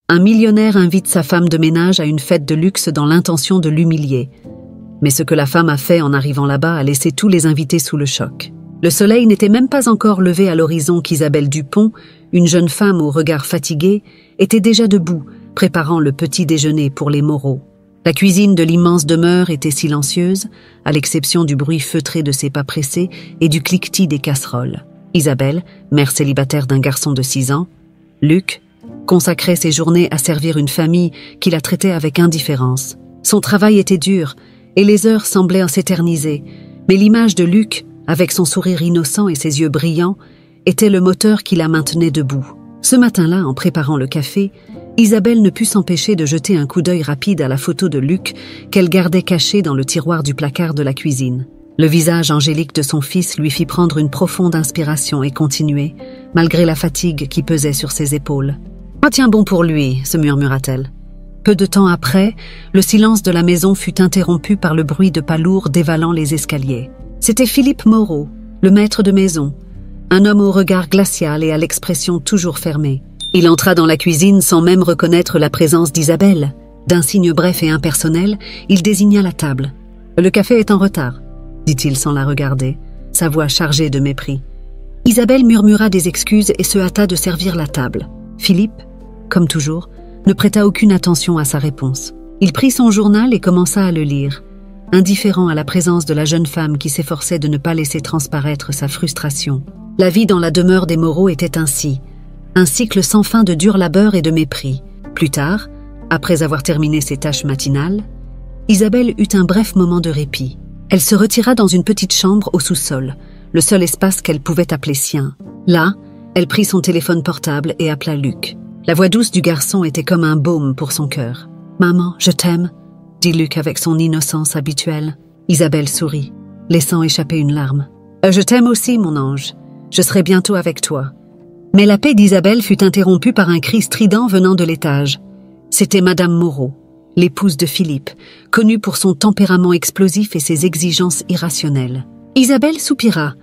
Un millionnaire invite sa femme de ménage à une fête de luxe dans l'intention de l'humilier. Mais ce que la femme a fait en arrivant là-bas a laissé tous les invités sous le choc. Le soleil n'était même pas encore levé à l'horizon qu'Isabelle Dupont, une jeune femme au regard fatigué, était déjà debout, préparant le petit déjeuner pour les Moreau. La cuisine de l'immense demeure était silencieuse, à l'exception du bruit feutré de ses pas pressés et du cliquetis des casseroles. Isabelle, mère célibataire d'un garçon de 6 ans, Luc, consacrait ses journées à servir une famille qui la traitait avec indifférence. Son travail était dur, et les heures semblaient s'éterniser, mais l'image de Luc, avec son sourire innocent et ses yeux brillants, était le moteur qui la maintenait debout. Ce matin-là, en préparant le café, Isabelle ne put s'empêcher de jeter un coup d'œil rapide à la photo de Luc qu'elle gardait cachée dans le tiroir du placard de la cuisine. Le visage angélique de son fils lui fit prendre une profonde inspiration et continuer, malgré la fatigue qui pesait sur ses épaules. « Ah tiens bon pour lui », se murmura-t-elle. Peu de temps après, le silence de la maison fut interrompu par le bruit de pas lourds dévalant les escaliers. C'était Philippe Moreau, le maître de maison, un homme au regard glacial et à l'expression toujours fermée. Il entra dans la cuisine sans même reconnaître la présence d'Isabelle. D'un signe bref et impersonnel, il désigna la table. « Le café est en retard », dit-il sans la regarder, sa voix chargée de mépris. Isabelle murmura des excuses et se hâta de servir la table. Philippe, comme toujours, ne prêta aucune attention à sa réponse. Il prit son journal et commença à le lire, indifférent à la présence de la jeune femme qui s'efforçait de ne pas laisser transparaître sa frustration. La vie dans la demeure des Moreau était ainsi, un cycle sans fin de dur labeur et de mépris. Plus tard, après avoir terminé ses tâches matinales, Isabelle eut un bref moment de répit. Elle se retira dans une petite chambre au sous-sol, le seul espace qu'elle pouvait appeler sien. Là, elle prit son téléphone portable et appela Luc. La voix douce du garçon était comme un baume pour son cœur. « Maman, je t'aime », dit Luc avec son innocence habituelle. Isabelle sourit, laissant échapper une larme. « Je t'aime aussi, mon ange. Je serai bientôt avec toi. » Mais la paix d'Isabelle fut interrompue par un cri strident venant de l'étage. C'était Madame Moreau, l'épouse de Philippe, connue pour son tempérament explosif et ses exigences irrationnelles. Isabelle soupira.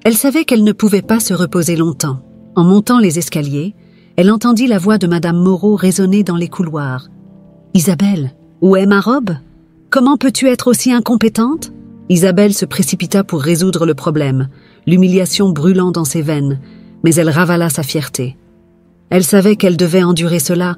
Elle savait qu'elle ne pouvait pas se reposer longtemps. En montant les escaliers, elle entendit la voix de Madame Moreau résonner dans les couloirs. « Isabelle, où est ma robe? Comment peux-tu être aussi incompétente ?» Isabelle se précipita pour résoudre le problème, l'humiliation brûlant dans ses veines, mais elle ravala sa fierté. Elle savait qu'elle devait endurer cela,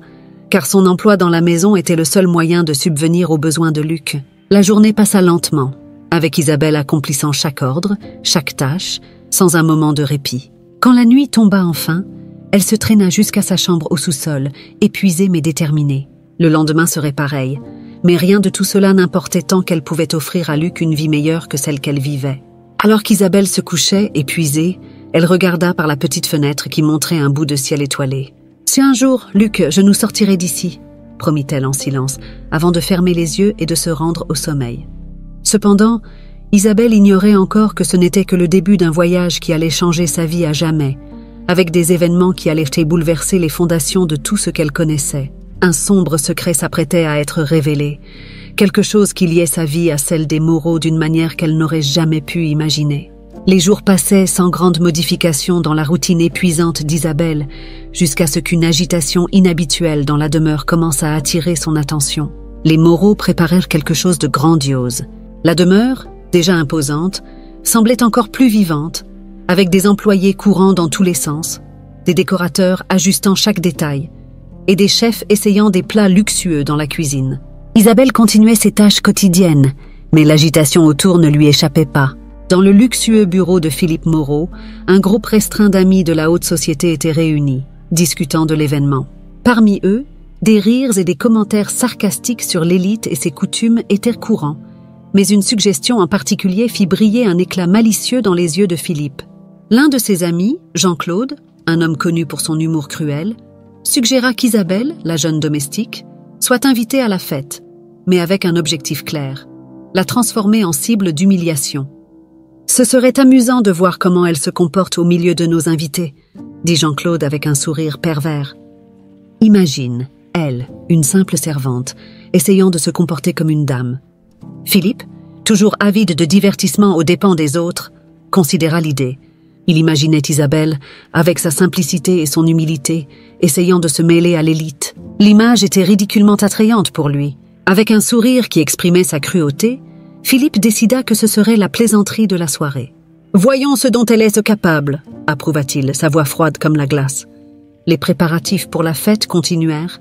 car son emploi dans la maison était le seul moyen de subvenir aux besoins de Luc. La journée passa lentement, avec Isabelle accomplissant chaque ordre, chaque tâche, sans un moment de répit. Quand la nuit tomba enfin, elle se traîna jusqu'à sa chambre au sous-sol, épuisée mais déterminée. Le lendemain serait pareil, mais rien de tout cela n'importait tant qu'elle pouvait offrir à Luc une vie meilleure que celle qu'elle vivait. Alors qu'Isabelle se couchait, épuisée, elle regarda par la petite fenêtre qui montrait un bout de ciel étoilé. « Si un jour, Luc, je nous sortirai d'ici », promit-elle en silence, avant de fermer les yeux et de se rendre au sommeil. Cependant, Isabelle ignorait encore que ce n'était que le début d'un voyage qui allait changer sa vie à jamais, avec des événements qui allaient bouleverser les fondations de tout ce qu'elle connaissait. Un sombre secret s'apprêtait à être révélé, quelque chose qui liait sa vie à celle des Moreau d'une manière qu'elle n'aurait jamais pu imaginer. Les jours passaient sans grande modification dans la routine épuisante d'Isabelle, jusqu'à ce qu'une agitation inhabituelle dans la demeure commence à attirer son attention. Les Moreau préparèrent quelque chose de grandiose. La demeure, déjà imposante, semblait encore plus vivante, avec des employés courant dans tous les sens, des décorateurs ajustant chaque détail, et des chefs essayant des plats luxueux dans la cuisine. Isabelle continuait ses tâches quotidiennes, mais l'agitation autour ne lui échappait pas. Dans le luxueux bureau de Philippe Moreau, un groupe restreint d'amis de la haute société était réuni, discutant de l'événement. Parmi eux, des rires et des commentaires sarcastiques sur l'élite et ses coutumes étaient courants, mais une suggestion en particulier fit briller un éclat malicieux dans les yeux de Philippe. L'un de ses amis, Jean-Claude, un homme connu pour son humour cruel, suggéra qu'Isabelle, la jeune domestique, soit invitée à la fête, mais avec un objectif clair, la transformer en cible d'humiliation. « Ce serait amusant de voir comment elle se comporte au milieu de nos invités », dit Jean-Claude avec un sourire pervers. Imagine, elle, une simple servante, essayant de se comporter comme une dame. Philippe, toujours avide de divertissement aux dépens des autres, considéra l'idée, Il imaginait Isabelle, avec sa simplicité et son humilité, essayant de se mêler à l'élite. L'image était ridiculement attrayante pour lui. Avec un sourire qui exprimait sa cruauté, Philippe décida que ce serait la plaisanterie de la soirée. « Voyons ce dont elle est capable », approuva-t-il, sa voix froide comme la glace. Les préparatifs pour la fête continuèrent,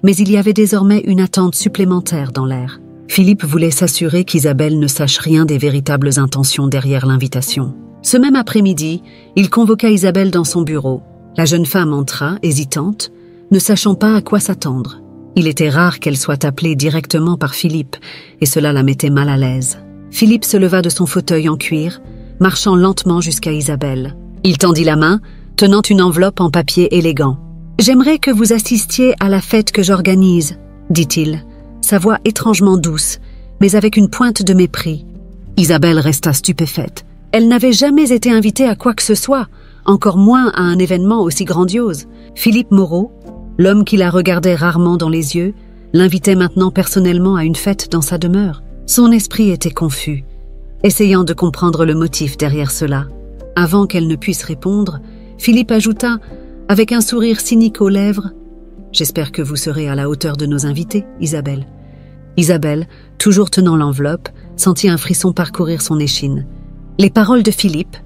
mais il y avait désormais une attente supplémentaire dans l'air. Philippe voulait s'assurer qu'Isabelle ne sache rien des véritables intentions derrière l'invitation. Ce même après-midi, il convoqua Isabelle dans son bureau. La jeune femme entra, hésitante, ne sachant pas à quoi s'attendre. Il était rare qu'elle soit appelée directement par Philippe, et cela la mettait mal à l'aise. Philippe se leva de son fauteuil en cuir, marchant lentement jusqu'à Isabelle. Il tendit la main, tenant une enveloppe en papier élégant. « J'aimerais que vous assistiez à la fête que j'organise, » dit-il, sa voix étrangement douce, mais avec une pointe de mépris. Isabelle resta stupéfaite. Elle n'avait jamais été invitée à quoi que ce soit, encore moins à un événement aussi grandiose. Philippe Moreau, l'homme qui la regardait rarement dans les yeux, l'invitait maintenant personnellement à une fête dans sa demeure. Son esprit était confus, essayant de comprendre le motif derrière cela. Avant qu'elle ne puisse répondre, Philippe ajouta, avec un sourire cynique aux lèvres, « J'espère que vous serez à la hauteur de nos invités, Isabelle. » Isabelle, toujours tenant l'enveloppe, sentit un frisson parcourir son échine. Les paroles de Philippe,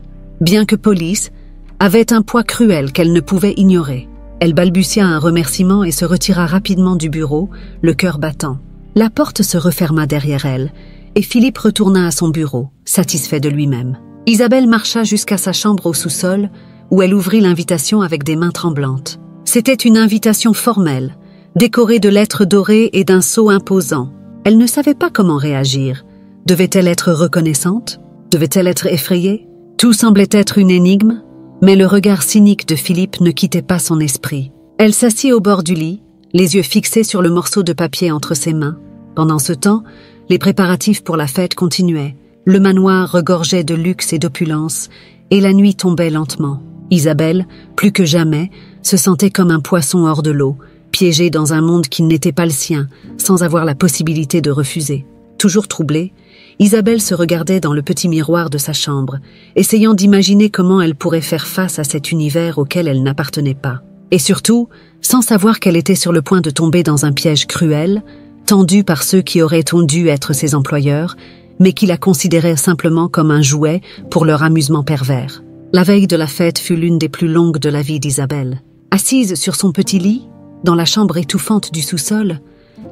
bien que polies, avaient un poids cruel qu'elle ne pouvait ignorer. Elle balbutia un remerciement et se retira rapidement du bureau, le cœur battant. La porte se referma derrière elle, et Philippe retourna à son bureau, satisfait de lui-même. Isabelle marcha jusqu'à sa chambre au sous-sol, où elle ouvrit l'invitation avec des mains tremblantes. C'était une invitation formelle, décorée de lettres dorées et d'un sceau imposant. Elle ne savait pas comment réagir. Devait-elle être reconnaissante ? Devait-elle être effrayée ? Tout semblait être une énigme, mais le regard cynique de Philippe ne quittait pas son esprit. Elle s'assit au bord du lit, les yeux fixés sur le morceau de papier entre ses mains. Pendant ce temps, les préparatifs pour la fête continuaient. Le manoir regorgeait de luxe et d'opulence, et la nuit tombait lentement. Isabelle, plus que jamais, se sentait comme un poisson hors de l'eau, piégé dans un monde qui n'était pas le sien, sans avoir la possibilité de refuser. Toujours troublée, Isabelle se regardait dans le petit miroir de sa chambre, essayant d'imaginer comment elle pourrait faire face à cet univers auquel elle n'appartenait pas. Et surtout, sans savoir qu'elle était sur le point de tomber dans un piège cruel, tendu par ceux qui auraient dû être ses employeurs, mais qui la considéraient simplement comme un jouet pour leur amusement pervers. La veille de la fête fut l'une des plus longues de la vie d'Isabelle. Assise sur son petit lit, dans la chambre étouffante du sous-sol,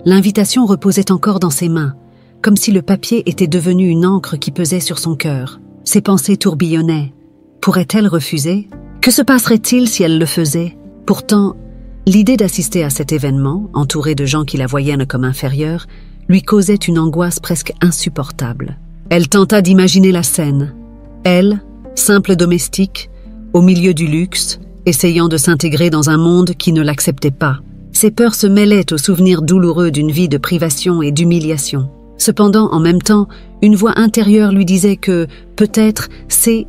l'invitation reposait encore dans ses mains, comme si le papier était devenu une encre qui pesait sur son cœur. Ses pensées tourbillonnaient. Pourrait-elle refuser ? Que se passerait-il si elle le faisait ? Pourtant, l'idée d'assister à cet événement, entourée de gens qui la voyaient comme inférieure, lui causait une angoisse presque insupportable. Elle tenta d'imaginer la scène. Elle, simple domestique, au milieu du luxe, essayant de s'intégrer dans un monde qui ne l'acceptait pas. Ses peurs se mêlaient aux souvenirs douloureux d'une vie de privation et d'humiliation. Cependant, en même temps, une voix intérieure lui disait que, peut-être,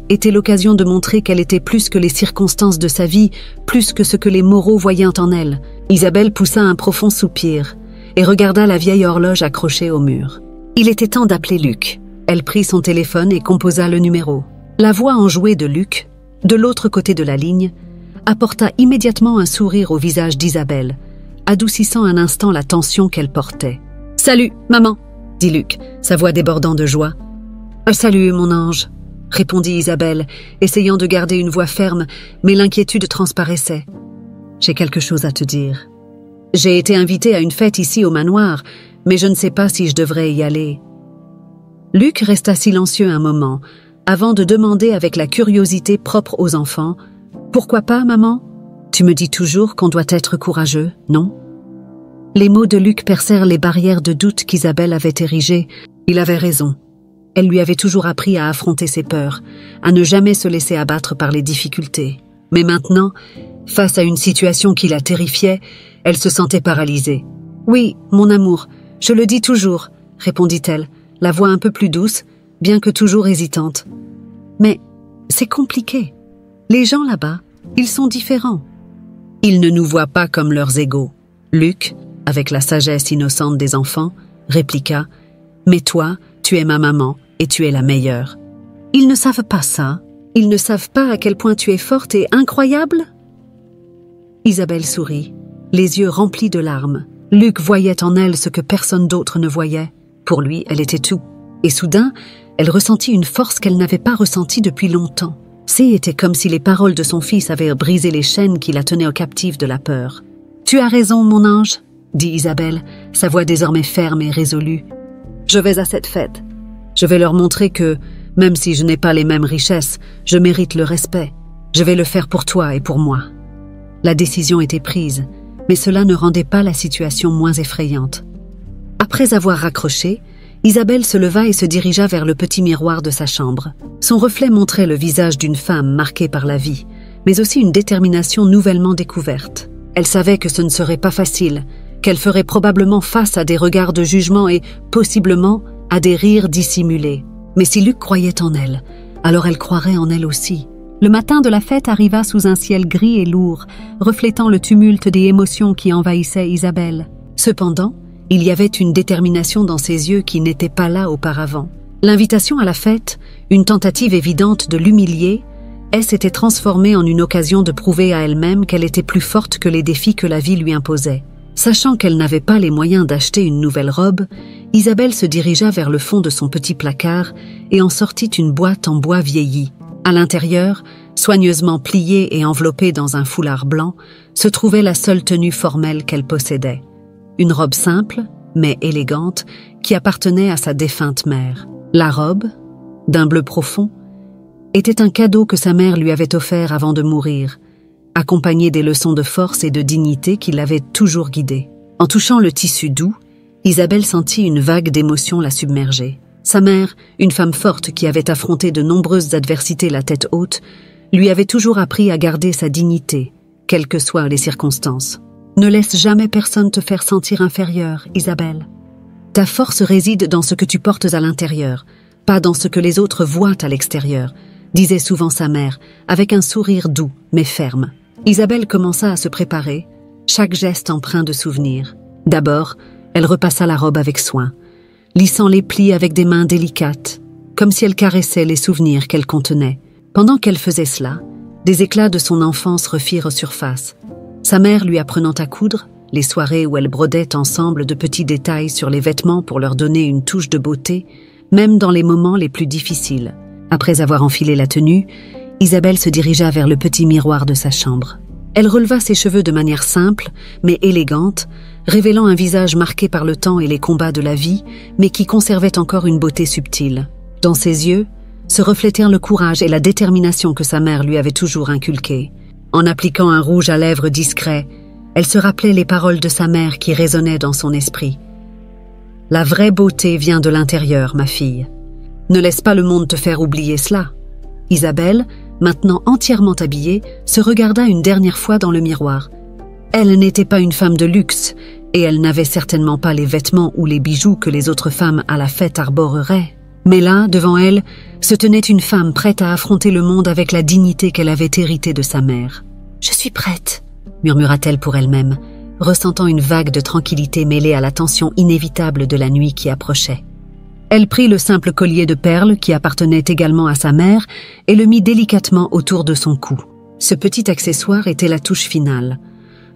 était l'occasion de montrer qu'elle était plus que les circonstances de sa vie, plus que ce que les Moreau voyaient en elle. Isabelle poussa un profond soupir et regarda la vieille horloge accrochée au mur. Il était temps d'appeler Luc. Elle prit son téléphone et composa le numéro. La voix enjouée de Luc, de l'autre côté de la ligne, apporta immédiatement un sourire au visage d'Isabelle, adoucissant un instant la tension qu'elle portait. « Salut, maman !» dit Luc, sa voix débordant de joie. « Salut, mon ange !» répondit Isabelle, essayant de garder une voix ferme, mais l'inquiétude transparaissait. « J'ai quelque chose à te dire. J'ai été invitée à une fête ici au manoir, mais je ne sais pas si je devrais y aller. » Luc resta silencieux un moment, avant de demander avec la curiosité propre aux enfants, « Pourquoi pas, maman ? Tu me dis toujours qu'on doit être courageux, non ?» Les mots de Luc percèrent les barrières de doute qu'Isabelle avait érigées. Il avait raison. Elle lui avait toujours appris à affronter ses peurs, à ne jamais se laisser abattre par les difficultés. Mais maintenant, face à une situation qui la terrifiait, elle se sentait paralysée. « Oui, mon amour, je le dis toujours, » répondit-elle, la voix un peu plus douce, bien que toujours hésitante. « Mais c'est compliqué. Les gens là-bas, ils sont différents. Ils ne nous voient pas comme leurs égaux. » Luc, avec la sagesse innocente des enfants, répliqua « Mais toi, tu es ma maman et tu es la meilleure. » Ils ne savent pas ça, Ils ne savent pas à quel point tu es forte et incroyable ?» Isabelle sourit, les yeux remplis de larmes. Luc voyait en elle ce que personne d'autre ne voyait. Pour lui, elle était tout. Et soudain, elle ressentit une force qu'elle n'avait pas ressentie depuis longtemps. C'était comme si les paroles de son fils avaient brisé les chaînes qui la tenaient captive de la peur. « Tu as raison, mon ange, » dit Isabelle, sa voix désormais ferme et résolue. « Je vais à cette fête. Je vais leur montrer que, même si je n'ai pas les mêmes richesses, je mérite le respect. Je vais le faire pour toi et pour moi. » La décision était prise, mais cela ne rendait pas la situation moins effrayante. Après avoir raccroché, Isabelle se leva et se dirigea vers le petit miroir de sa chambre. Son reflet montrait le visage d'une femme marquée par la vie, mais aussi une détermination nouvellement découverte. Elle savait que ce ne serait pas facile, qu'elle ferait probablement face à des regards de jugement et, possiblement, à des rires dissimulés. Mais si Luc croyait en elle, alors elle croirait en elle aussi. Le matin de la fête arriva sous un ciel gris et lourd, reflétant le tumulte des émotions qui envahissaient Isabelle. Cependant, il y avait une détermination dans ses yeux qui n'était pas là auparavant. L'invitation à la fête, une tentative évidente de l'humilier, s'était transformée en une occasion de prouver à elle-même qu'elle était plus forte que les défis que la vie lui imposait. Sachant qu'elle n'avait pas les moyens d'acheter une nouvelle robe, Isabelle se dirigea vers le fond de son petit placard et en sortit une boîte en bois vieilli. À l'intérieur, soigneusement pliée et enveloppée dans un foulard blanc, se trouvait la seule tenue formelle qu'elle possédait. Une robe simple, mais élégante, qui appartenait à sa défunte mère. La robe, d'un bleu profond, était un cadeau que sa mère lui avait offert avant de mourir, accompagné des leçons de force et de dignité qui l'avaient toujours guidée. En touchant le tissu doux, Isabelle sentit une vague d'émotion la submerger. Sa mère, une femme forte qui avait affronté de nombreuses adversités la tête haute, lui avait toujours appris à garder sa dignité, quelles que soient les circonstances. Ne laisse jamais personne te faire sentir inférieure, Isabelle. Ta force réside dans ce que tu portes à l'intérieur, pas dans ce que les autres voient à l'extérieur, disait souvent sa mère, avec un sourire doux mais ferme. Isabelle commença à se préparer, chaque geste empreint de souvenir. D'abord, elle repassa la robe avec soin, lissant les plis avec des mains délicates, comme si elle caressait les souvenirs qu'elle contenait. Pendant qu'elle faisait cela, des éclats de son enfance refirent surface. Sa mère lui apprenant à coudre, les soirées où elles brodaient ensemble de petits détails sur les vêtements pour leur donner une touche de beauté, même dans les moments les plus difficiles. Après avoir enfilé la tenue, Isabelle se dirigea vers le petit miroir de sa chambre. Elle releva ses cheveux de manière simple, mais élégante, révélant un visage marqué par le temps et les combats de la vie, mais qui conservait encore une beauté subtile. Dans ses yeux se reflétèrent le courage et la détermination que sa mère lui avait toujours inculqués. En appliquant un rouge à lèvres discret, elle se rappelait les paroles de sa mère qui résonnaient dans son esprit. « La vraie beauté vient de l'intérieur, ma fille. Ne laisse pas le monde te faire oublier cela. » Isabelle, maintenant entièrement habillée, se regarda une dernière fois dans le miroir. Elle n'était pas une femme de luxe, et elle n'avait certainement pas les vêtements ou les bijoux que les autres femmes à la fête arboreraient. Mais là, devant elle, se tenait une femme prête à affronter le monde avec la dignité qu'elle avait héritée de sa mère. « Je suis prête », murmura-t-elle pour elle-même, ressentant une vague de tranquillité mêlée à la tension inévitable de la nuit qui approchait. Elle prit le simple collier de perles qui appartenait également à sa mère et le mit délicatement autour de son cou. Ce petit accessoire était la touche finale,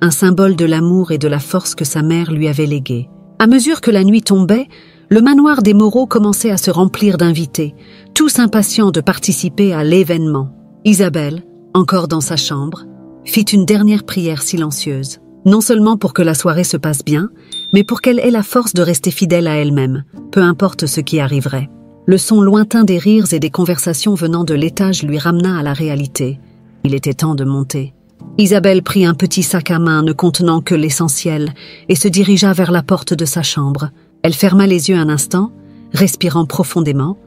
un symbole de l'amour et de la force que sa mère lui avait légué. À mesure que la nuit tombait, le manoir des Moreau commençait à se remplir d'invités, tous impatients de participer à l'événement. Isabelle, encore dans sa chambre, fit une dernière prière silencieuse, non seulement pour que la soirée se passe bien, mais pour qu'elle ait la force de rester fidèle à elle-même, peu importe ce qui arriverait. Le son lointain des rires et des conversations venant de l'étage lui ramena à la réalité. Il était temps de monter. Isabelle prit un petit sac à main ne contenant que l'essentiel et se dirigea vers la porte de sa chambre. Elle ferma les yeux un instant, respirant profondément,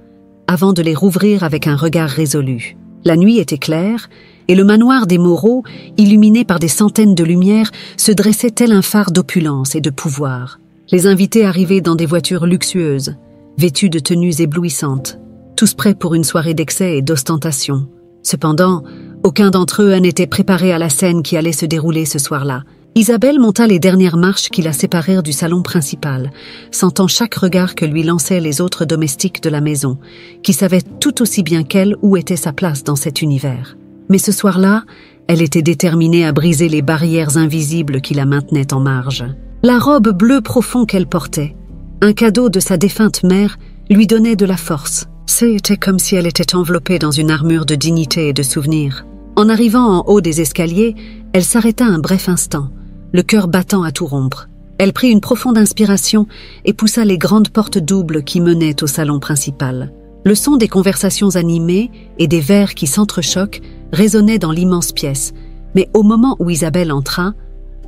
avant de les rouvrir avec un regard résolu. La nuit était claire, et le manoir des Moreau, illuminé par des centaines de lumières, se dressait tel un phare d'opulence et de pouvoir. Les invités arrivaient dans des voitures luxueuses, vêtus de tenues éblouissantes, tous prêts pour une soirée d'excès et d'ostentation. Cependant, aucun d'entre eux n'était préparé à la scène qui allait se dérouler ce soir-là. Isabelle monta les dernières marches qui la séparèrent du salon principal, sentant chaque regard que lui lançaient les autres domestiques de la maison, qui savaient tout aussi bien qu'elle où était sa place dans cet univers. Mais ce soir-là, elle était déterminée à briser les barrières invisibles qui la maintenaient en marge. La robe bleu profond qu'elle portait, un cadeau de sa défunte mère, lui donnait de la force. C'était comme si elle était enveloppée dans une armure de dignité et de souvenirs. En arrivant en haut des escaliers, elle s'arrêta un bref instant, le cœur battant à tout rompre. Elle prit une profonde inspiration et poussa les grandes portes doubles qui menaient au salon principal. Le son des conversations animées et des verres qui s'entrechoquent résonnait dans l'immense pièce, mais au moment où Isabelle entra,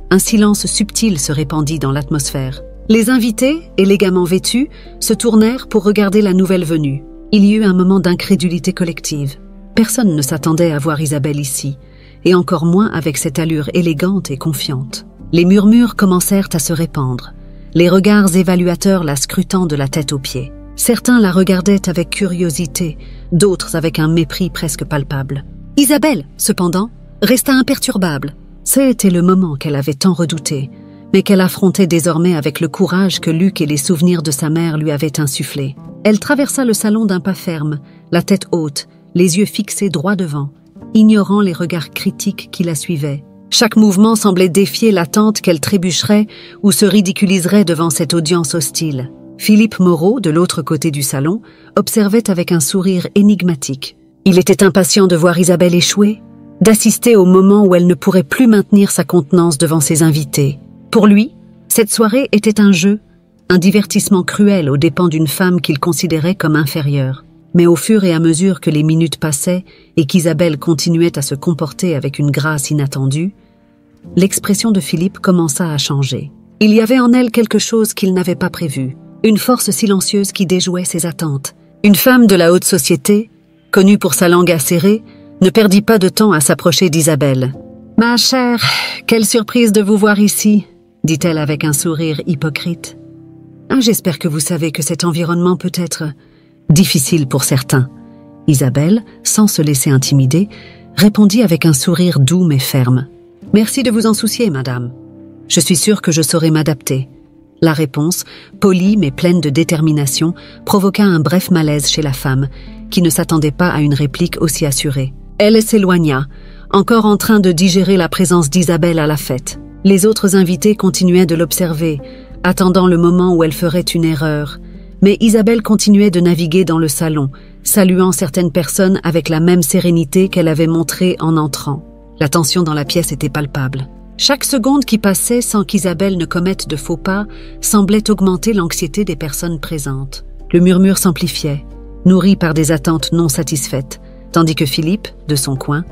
un silence subtil se répandit dans l'atmosphère. Les invités, élégamment vêtus, se tournèrent pour regarder la nouvelle venue. Il y eut un moment d'incrédulité collective. Personne ne s'attendait à voir Isabelle ici, et encore moins avec cette allure élégante et confiante. Les murmures commencèrent à se répandre, les regards évaluateurs la scrutant de la tête aux pieds. Certains la regardaient avec curiosité, d'autres avec un mépris presque palpable. Isabelle, cependant, resta imperturbable. C'était le moment qu'elle avait tant redouté, mais qu'elle affrontait désormais avec le courage que Luc et les souvenirs de sa mère lui avaient insufflé. Elle traversa le salon d'un pas ferme, la tête haute, les yeux fixés droit devant, ignorant les regards critiques qui la suivaient. Chaque mouvement semblait défier l'attente qu'elle trébucherait ou se ridiculiserait devant cette audience hostile. Philippe Moreau, de l'autre côté du salon, observait avec un sourire énigmatique. Il était impatient de voir Isabelle échouer, d'assister au moment où elle ne pourrait plus maintenir sa contenance devant ses invités. Pour lui, cette soirée était un jeu, un divertissement cruel aux dépens d'une femme qu'il considérait comme inférieure. Mais au fur et à mesure que les minutes passaient et qu'Isabelle continuait à se comporter avec une grâce inattendue, l'expression de Philippe commença à changer. Il y avait en elle quelque chose qu'il n'avait pas prévu, une force silencieuse qui déjouait ses attentes. Une femme de la haute société, connue pour sa langue acérée, ne perdit pas de temps à s'approcher d'Isabelle. « Ma chère, quelle surprise de vous voir ici !» dit-elle avec un sourire hypocrite. « J'espère que vous savez que cet environnement peut être difficile pour certains. » Isabelle, sans se laisser intimider, répondit avec un sourire doux mais ferme. « Merci de vous en soucier, madame. Je suis sûre que je saurai m'adapter. » La réponse, polie mais pleine de détermination, provoqua un bref malaise chez la femme, qui ne s'attendait pas à une réplique aussi assurée. Elle s'éloigna, encore en train de digérer la présence d'Isabelle à la fête. Les autres invités continuaient de l'observer, attendant le moment où elle ferait une erreur. Mais Isabelle continuait de naviguer dans le salon, saluant certaines personnes avec la même sérénité qu'elle avait montrée en entrant. La tension dans la pièce était palpable. Chaque seconde qui passait sans qu'Isabelle ne commette de faux pas semblait augmenter l'anxiété des personnes présentes. Le murmure s'amplifiait, nourri par des attentes non satisfaites, tandis que Philippe, de son coin,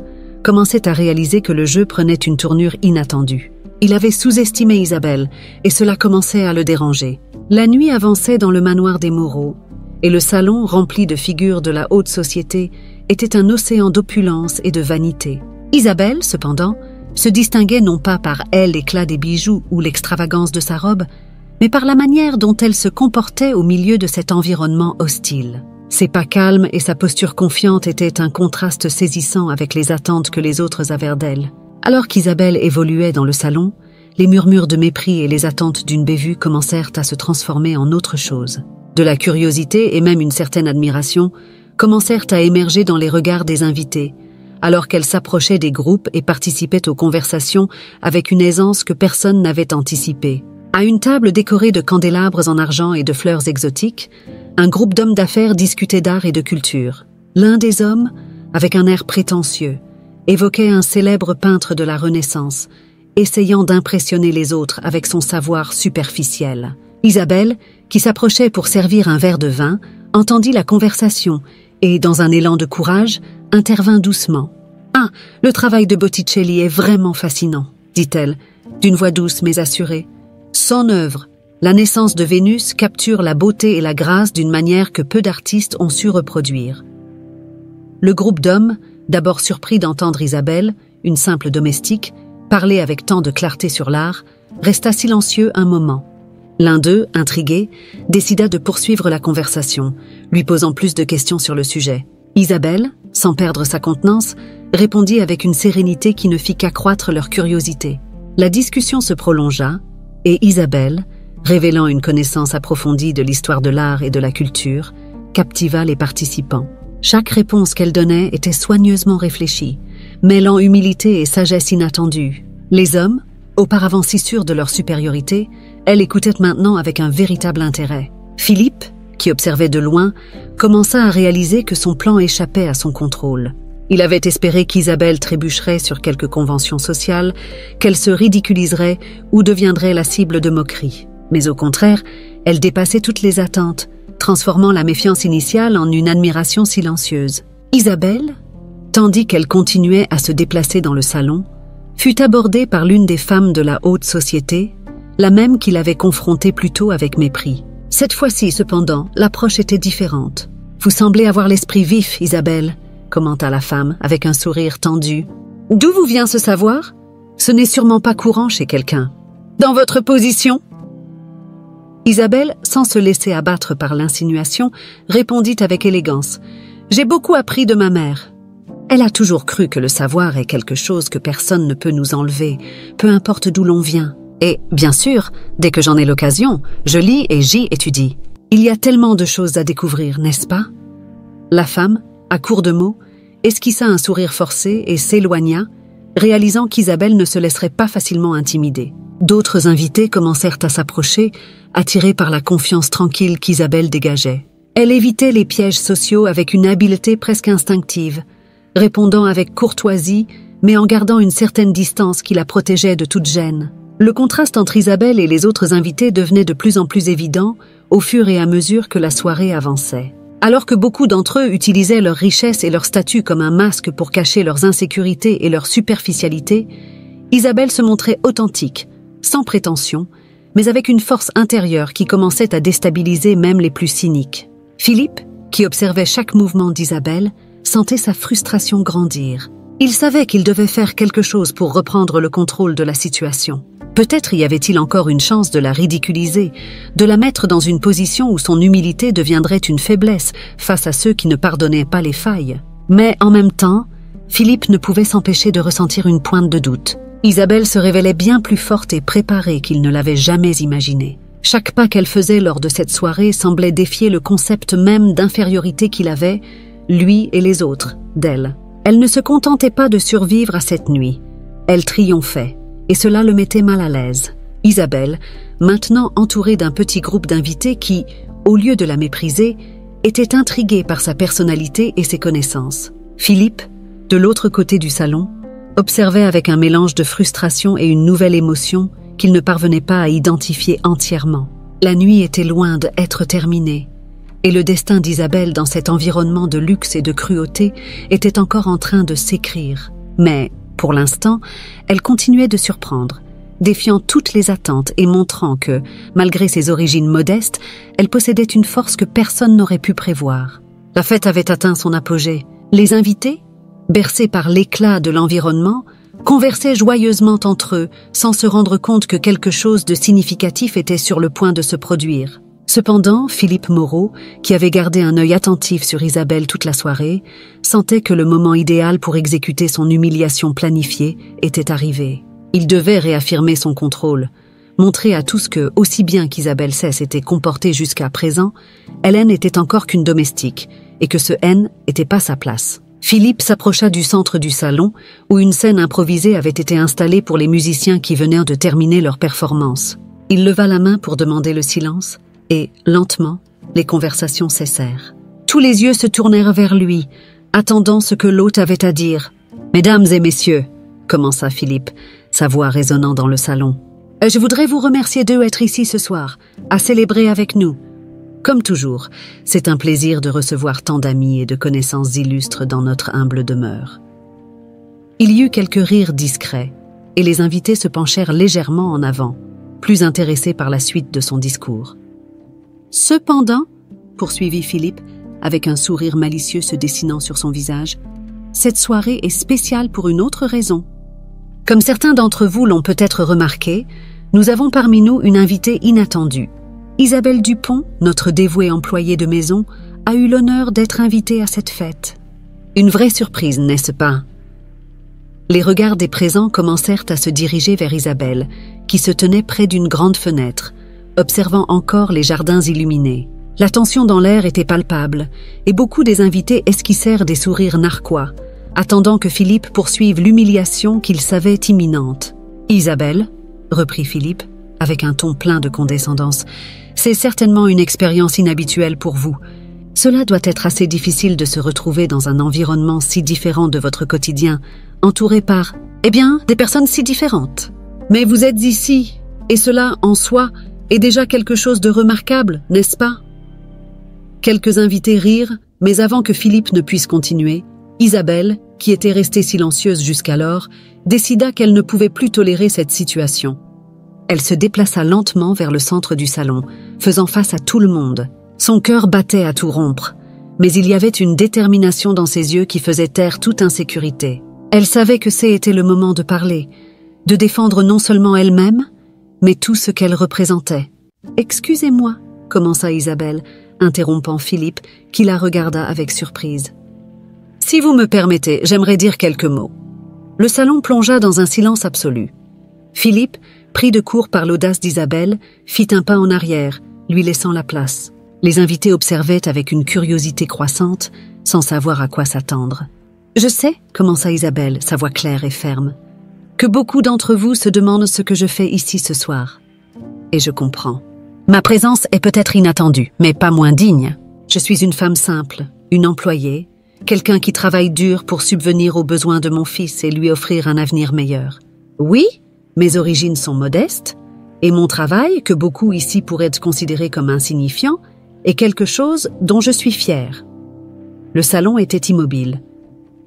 commençait à réaliser que le jeu prenait une tournure inattendue. Il avait sous-estimé Isabelle, et cela commençait à le déranger. La nuit avançait dans le manoir des Moreau, et le salon, rempli de figures de la haute société, était un océan d'opulence et de vanité. Isabelle, cependant, se distinguait non pas par l'éclat des bijoux ou l'extravagance de sa robe, mais par la manière dont elle se comportait au milieu de cet environnement hostile. Ses pas calmes et sa posture confiante étaient un contraste saisissant avec les attentes que les autres avaient d'elle. Alors qu'Isabelle évoluait dans le salon, les murmures de mépris et les attentes d'une bévue commencèrent à se transformer en autre chose. De la curiosité et même une certaine admiration commencèrent à émerger dans les regards des invités, alors qu'elle s'approchait des groupes et participait aux conversations avec une aisance que personne n'avait anticipée. À une table décorée de candélabres en argent et de fleurs exotiques, un groupe d'hommes d'affaires discutait d'art et de culture. L'un des hommes, avec un air prétentieux, évoquait un célèbre peintre de la Renaissance, essayant d'impressionner les autres avec son savoir superficiel. Isabelle, qui s'approchait pour servir un verre de vin, entendit la conversation et, dans un élan de courage, intervint doucement. « Ah, le travail de Botticelli est vraiment fascinant, » dit-elle, d'une voix douce mais assurée. « Son œuvre, la naissance de Vénus, capture la beauté et la grâce d'une manière que peu d'artistes ont su reproduire. » Le groupe d'hommes, d'abord surpris d'entendre Isabelle, une simple domestique, parler avec tant de clarté sur l'art, resta silencieux un moment. L'un d'eux, intrigué, décida de poursuivre la conversation, lui posant plus de questions sur le sujet. Isabelle, sans perdre sa contenance, répondit avec une sérénité qui ne fit qu'accroître leur curiosité. « La discussion se prolongea et Isabelle, révélant une connaissance approfondie de l'histoire de l'art et de la culture, captiva les participants. Chaque réponse qu'elle donnait était soigneusement réfléchie, mêlant humilité et sagesse inattendue. Les hommes, auparavant si sûrs de leur supériorité, elle écoutait maintenant avec un véritable intérêt. Philippe, qui observait de loin, commença à réaliser que son plan échappait à son contrôle. Il avait espéré qu'Isabelle trébucherait sur quelques conventions sociales, qu'elle se ridiculiserait ou deviendrait la cible de moqueries. Mais au contraire, elle dépassait toutes les attentes, transformant la méfiance initiale en une admiration silencieuse. Isabelle, tandis qu'elle continuait à se déplacer dans le salon, fut abordée par l'une des femmes de la haute société, la même qui l'avait confrontée plus tôt avec mépris. Cette fois-ci, cependant, l'approche était différente. « Vous semblez avoir l'esprit vif, Isabelle », commenta la femme avec un sourire tendu. « D'où vous vient ce savoir? Ce n'est sûrement pas courant chez quelqu'un. Dans votre position ?» Isabelle, sans se laisser abattre par l'insinuation, répondit avec élégance. « J'ai beaucoup appris de ma mère. Elle a toujours cru que le savoir est quelque chose que personne ne peut nous enlever, peu importe d'où l'on vient. Et, bien sûr, dès que j'en ai l'occasion, je lis et j'y étudie. Il y a tellement de choses à découvrir, n'est-ce pas ?» La femme, à court de mots, esquissa un sourire forcé et s'éloigna, réalisant qu'Isabelle ne se laisserait pas facilement intimider. D'autres invités commencèrent à s'approcher, attirés par la confiance tranquille qu'Isabelle dégageait. Elle évitait les pièges sociaux avec une habileté presque instinctive, répondant avec courtoisie, mais en gardant une certaine distance qui la protégeait de toute gêne. Le contraste entre Isabelle et les autres invités devenait de plus en plus évident au fur et à mesure que la soirée avançait. Alors que beaucoup d'entre eux utilisaient leur richesse et leur statut comme un masque pour cacher leurs insécurités et leur superficialité, Isabelle se montrait authentique, sans prétention, mais avec une force intérieure qui commençait à déstabiliser même les plus cyniques. Philippe, qui observait chaque mouvement d'Isabelle, sentait sa frustration grandir. Il savait qu'il devait faire quelque chose pour reprendre le contrôle de la situation. Peut-être y avait-il encore une chance de la ridiculiser, de la mettre dans une position où son humilité deviendrait une faiblesse face à ceux qui ne pardonnaient pas les failles. Mais en même temps, Philippe ne pouvait s'empêcher de ressentir une pointe de doute. Isabelle se révélait bien plus forte et préparée qu'il ne l'avait jamais imaginé. Chaque pas qu'elle faisait lors de cette soirée semblait défier le concept même d'infériorité qu'il avait, lui et les autres, d'elle. Elle ne se contentait pas de survivre à cette nuit. Elle triomphait. Et cela le mettait mal à l'aise. Isabelle, maintenant entourée d'un petit groupe d'invités qui, au lieu de la mépriser, était intriguée par sa personnalité et ses connaissances. Philippe, de l'autre côté du salon, observait avec un mélange de frustration et une nouvelle émotion qu'il ne parvenait pas à identifier entièrement. La nuit était loin d'être terminée, et le destin d'Isabelle dans cet environnement de luxe et de cruauté était encore en train de s'écrire. Mais, pour l'instant, elle continuait de surprendre, défiant toutes les attentes et montrant que, malgré ses origines modestes, elle possédait une force que personne n'aurait pu prévoir. La fête avait atteint son apogée. Les invités, bercés par l'éclat de l'environnement, conversaient joyeusement entre eux, sans se rendre compte que quelque chose de significatif était sur le point de se produire. Cependant, Philippe Moreau, qui avait gardé un œil attentif sur Isabelle toute la soirée, sentait que le moment idéal pour exécuter son humiliation planifiée était arrivé. Il devait réaffirmer son contrôle, montrer à tous que, aussi bien qu'Isabelle s'était comportée jusqu'à présent, Hélène n'était encore qu'une domestique, et que ce N n'était pas sa place. Philippe s'approcha du centre du salon, où une scène improvisée avait été installée pour les musiciens qui venaient de terminer leur performance. Il leva la main pour demander le silence, et, lentement, les conversations cessèrent. Tous les yeux se tournèrent vers lui, attendant ce que l'hôte avait à dire. « Mesdames et messieurs », commença Philippe, sa voix résonnant dans le salon. « Je voudrais vous remercier d'être ici ce soir, à célébrer avec nous. Comme toujours, c'est un plaisir de recevoir tant d'amis et de connaissances illustres dans notre humble demeure. » Il y eut quelques rires discrets, et les invités se penchèrent légèrement en avant, plus intéressés par la suite de son discours. Cependant, poursuivit Philippe, avec un sourire malicieux se dessinant sur son visage, cette soirée est spéciale pour une autre raison. Comme certains d'entre vous l'ont peut-être remarqué, nous avons parmi nous une invitée inattendue. Isabelle Dupont, notre dévouée employée de maison, a eu l'honneur d'être invitée à cette fête. Une vraie surprise, n'est-ce pas? Les regards des présents commencèrent à se diriger vers Isabelle, qui se tenait près d'une grande fenêtre, observant encore les jardins illuminés. La tension dans l'air était palpable, et beaucoup des invités esquissèrent des sourires narquois, attendant que Philippe poursuive l'humiliation qu'ils savaient imminente. « Isabelle, » reprit Philippe, avec un ton plein de condescendance, « c'est certainement une expérience inhabituelle pour vous. Cela doit être assez difficile de se retrouver dans un environnement si différent de votre quotidien, entouré par, des personnes si différentes. Mais vous êtes ici, et cela, en soi, est déjà quelque chose de remarquable, n'est-ce pas ?» Quelques invités rirent, mais avant que Philippe ne puisse continuer, Isabelle, qui était restée silencieuse jusqu'alors, décida qu'elle ne pouvait plus tolérer cette situation. Elle se déplaça lentement vers le centre du salon, faisant face à tout le monde. Son cœur battait à tout rompre, mais il y avait une détermination dans ses yeux qui faisait taire toute insécurité. Elle savait que c'était le moment de parler, de défendre non seulement elle-même, mais tout ce qu'elle représentait. « Excusez-moi », commença Isabelle, interrompant Philippe, qui la regarda avec surprise. « Si vous me permettez, j'aimerais dire quelques mots. » Le salon plongea dans un silence absolu. Philippe, pris de court par l'audace d'Isabelle, fit un pas en arrière, lui laissant la place. Les invités observaient avec une curiosité croissante, sans savoir à quoi s'attendre. « Je sais, » commença Isabelle, sa voix claire et ferme, « que beaucoup d'entre vous se demandent ce que je fais ici ce soir. Et je comprends. Ma présence est peut-être inattendue, mais pas moins digne. Je suis une femme simple, une employée, quelqu'un qui travaille dur pour subvenir aux besoins de mon fils et lui offrir un avenir meilleur. Oui, mes origines sont modestes, et mon travail, que beaucoup ici pourraient considérer comme insignifiant, est quelque chose dont je suis fière. » Le salon était immobile.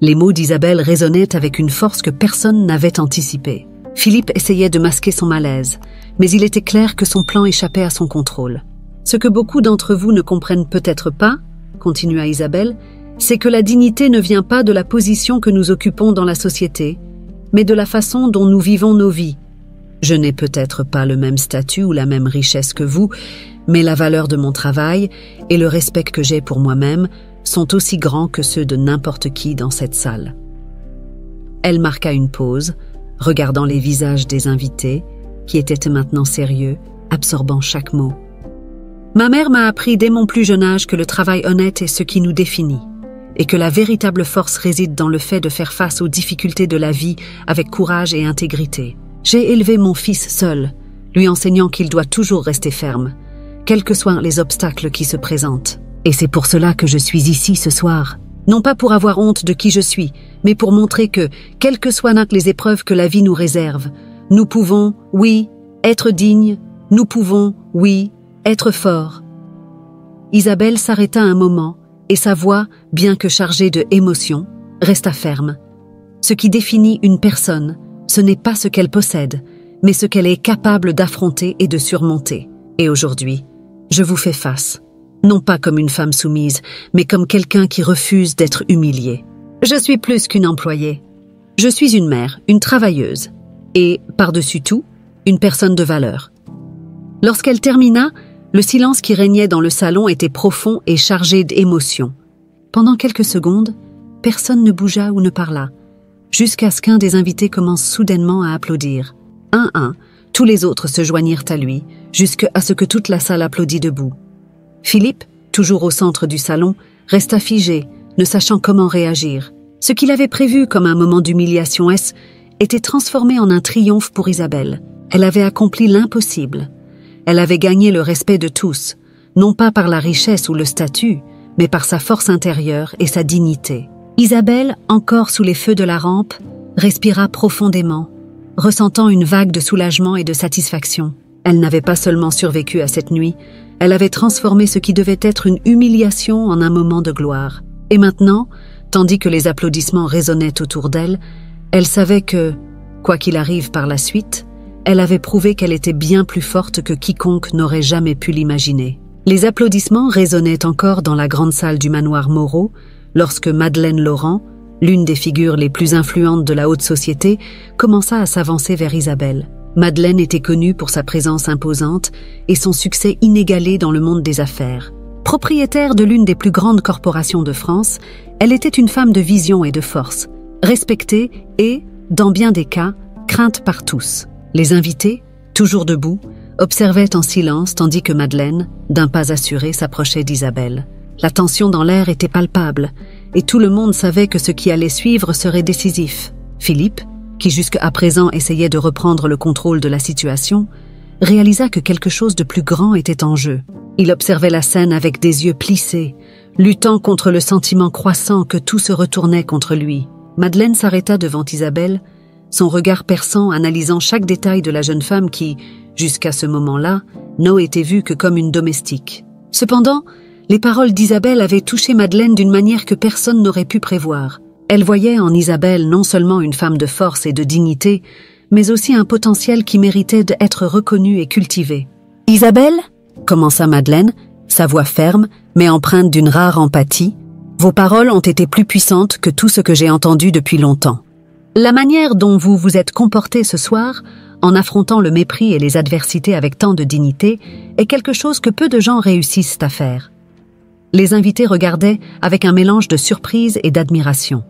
Les mots d'Isabelle résonnaient avec une force que personne n'avait anticipée. Philippe essayait de masquer son malaise, mais il était clair que son plan échappait à son contrôle. « Ce que beaucoup d'entre vous ne comprennent peut-être pas, » continua Isabelle, « c'est que la dignité ne vient pas de la position que nous occupons dans la société, mais de la façon dont nous vivons nos vies. Je n'ai peut-être pas le même statut ou la même richesse que vous, mais la valeur de mon travail et le respect que j'ai pour moi-même sont aussi grands que ceux de n'importe qui dans cette salle. » Elle marqua une pause, regardant les visages des invités, qui étaient maintenant sérieux, absorbant chaque mot. « Ma mère m'a appris dès mon plus jeune âge que le travail honnête est ce qui nous définit, et que la véritable force réside dans le fait de faire face aux difficultés de la vie avec courage et intégrité. J'ai élevé mon fils seul, lui enseignant qu'il doit toujours rester ferme, quels que soient les obstacles qui se présentent. Et c'est pour cela que je suis ici ce soir. Non pas pour avoir honte de qui je suis, mais pour montrer que, quelles que soient les épreuves que la vie nous réserve, nous pouvons, oui, être dignes, nous pouvons, oui, être forts. » Isabelle s'arrêta un moment, et sa voix, bien que chargée de émotion, resta ferme. Ce qui définit une personne, ce n'est pas ce qu'elle possède, mais ce qu'elle est capable d'affronter et de surmonter. Et aujourd'hui, je vous fais face, non pas comme une femme soumise, mais comme quelqu'un qui refuse d'être humilié. Je suis plus qu'une employée. Je suis une mère, une travailleuse, et, par-dessus tout, une personne de valeur. Lorsqu'elle termina, le silence qui régnait dans le salon était profond et chargé d'émotion. Pendant quelques secondes, personne ne bougea ou ne parla, jusqu'à ce qu'un des invités commence soudainement à applaudir. Un, tous les autres se joignirent à lui, jusqu'à ce que toute la salle applaudit debout. Philippe, toujours au centre du salon, resta figé, ne sachant comment réagir. Ce qu'il avait prévu comme un moment d'humiliation était transformé en un triomphe pour Isabelle. Elle avait accompli l'impossible. Elle avait gagné le respect de tous, non pas par la richesse ou le statut, mais par sa force intérieure et sa dignité. Isabelle, encore sous les feux de la rampe, respira profondément, ressentant une vague de soulagement et de satisfaction. Elle n'avait pas seulement survécu à cette nuit, elle avait transformé ce qui devait être une humiliation en un moment de gloire. Et maintenant, tandis que les applaudissements résonnaient autour d'elle, elle savait que, quoi qu'il arrive par la suite, elle avait prouvé qu'elle était bien plus forte que quiconque n'aurait jamais pu l'imaginer. Les applaudissements résonnaient encore dans la grande salle du manoir Moreau, lorsque Madeleine Laurent, l'une des figures les plus influentes de la haute société, commença à s'avancer vers Isabelle. Madeleine était connue pour sa présence imposante et son succès inégalé dans le monde des affaires. Propriétaire de l'une des plus grandes corporations de France, elle était une femme de vision et de force, respectée et, dans bien des cas, crainte par tous. Les invités, toujours debout, observaient en silence tandis que Madeleine, d'un pas assuré, s'approchait d'Isabelle. La tension dans l'air était palpable, et tout le monde savait que ce qui allait suivre serait décisif. Philippe, qui jusqu'à présent essayait de reprendre le contrôle de la situation, réalisa que quelque chose de plus grand était en jeu. Il observait la scène avec des yeux plissés, luttant contre le sentiment croissant que tout se retournait contre lui. Madeleine s'arrêta devant Isabelle, son regard perçant analysant chaque détail de la jeune femme qui, jusqu'à ce moment-là, n'était vue que comme une domestique. Cependant, les paroles d'Isabelle avaient touché Madeleine d'une manière que personne n'aurait pu prévoir. Elle voyait en Isabelle non seulement une femme de force et de dignité, mais aussi un potentiel qui méritait d'être reconnu et cultivé. « Isabelle » commença Madeleine, sa voix ferme, mais empreinte d'une rare empathie. « Vos paroles ont été plus puissantes que tout ce que j'ai entendu depuis longtemps. La manière dont vous vous êtes comportée ce soir, en affrontant le mépris et les adversités avec tant de dignité, est quelque chose que peu de gens réussissent à faire. » Les invités regardaient avec un mélange de surprise et d'admiration.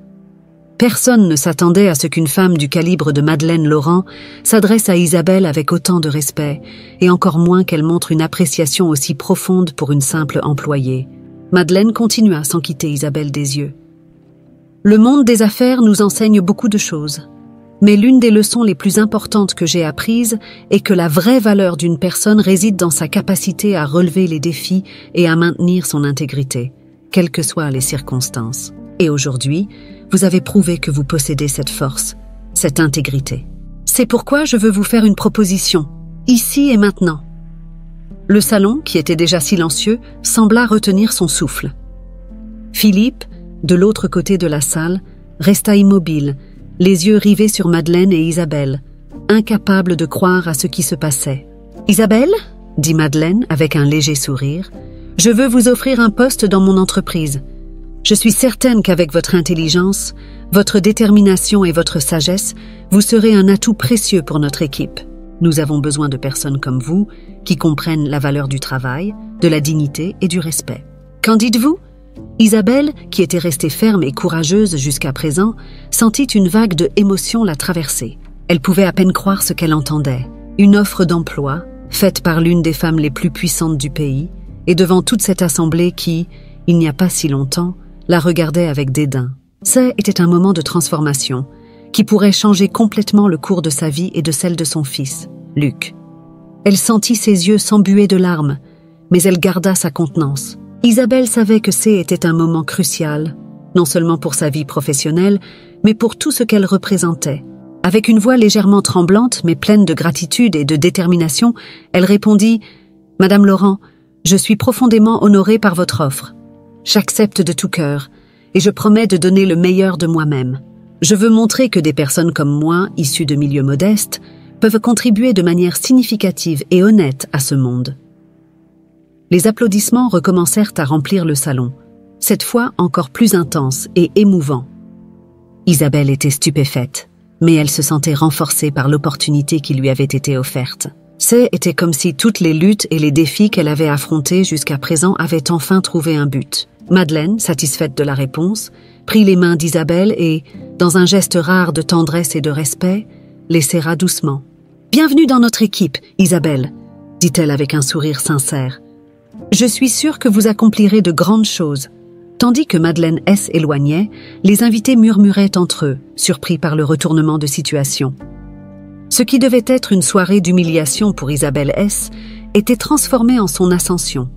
Personne ne s'attendait à ce qu'une femme du calibre de Madeleine Laurent s'adresse à Isabelle avec autant de respect, et encore moins qu'elle montre une appréciation aussi profonde pour une simple employée. Madeleine continua sans quitter Isabelle des yeux. Le monde des affaires nous enseigne beaucoup de choses, mais l'une des leçons les plus importantes que j'ai apprises est que la vraie valeur d'une personne réside dans sa capacité à relever les défis et à maintenir son intégrité, quelles que soient les circonstances. Et aujourd'hui, vous avez prouvé que vous possédez cette force, cette intégrité. C'est pourquoi je veux vous faire une proposition, ici et maintenant. Le salon, qui était déjà silencieux, sembla retenir son souffle. Philippe, de l'autre côté de la salle, resta immobile, les yeux rivés sur Madeleine et Isabelle, incapable de croire à ce qui se passait. « Isabelle » dit Madeleine avec un léger sourire, « je veux vous offrir un poste dans mon entreprise. Je suis certaine qu'avec votre intelligence, votre détermination et votre sagesse, vous serez un atout précieux pour notre équipe. Nous avons besoin de personnes comme vous, qui comprennent la valeur du travail, de la dignité et du respect. Qu'en dites-vous » Isabelle, qui était restée ferme et courageuse jusqu'à présent, sentit une vague de émotion la traverser. Elle pouvait à peine croire ce qu'elle entendait. Une offre d'emploi, faite par l'une des femmes les plus puissantes du pays, et devant toute cette assemblée qui, il n'y a pas si longtemps, la regardait avec dédain. Ça était un moment de transformation, qui pourrait changer complètement le cours de sa vie et de celle de son fils, Luc. Elle sentit ses yeux s'embuer de larmes, mais elle garda sa contenance. Isabelle savait que c'était un moment crucial, non seulement pour sa vie professionnelle, mais pour tout ce qu'elle représentait. Avec une voix légèrement tremblante, mais pleine de gratitude et de détermination, elle répondit « Madame Laurent, je suis profondément honorée par votre offre. J'accepte de tout cœur, et je promets de donner le meilleur de moi-même. Je veux montrer que des personnes comme moi, issues de milieux modestes, peuvent contribuer de manière significative et honnête à ce monde. » Les applaudissements recommencèrent à remplir le salon, cette fois encore plus intenses et émouvants. Isabelle était stupéfaite, mais elle se sentait renforcée par l'opportunité qui lui avait été offerte. C'était comme si toutes les luttes et les défis qu'elle avait affrontés jusqu'à présent avaient enfin trouvé un but. Madeleine, satisfaite de la réponse, prit les mains d'Isabelle et, dans un geste rare de tendresse et de respect, les serra doucement. « Bienvenue dans notre équipe, Isabelle », dit-elle avec un sourire sincère. « Je suis sûre que vous accomplirez de grandes choses. » Tandis que Madeleine s'éloignait, les invités murmuraient entre eux, surpris par le retournement de situation. Ce qui devait être une soirée d'humiliation pour Isabelle S. était transformé en son ascension,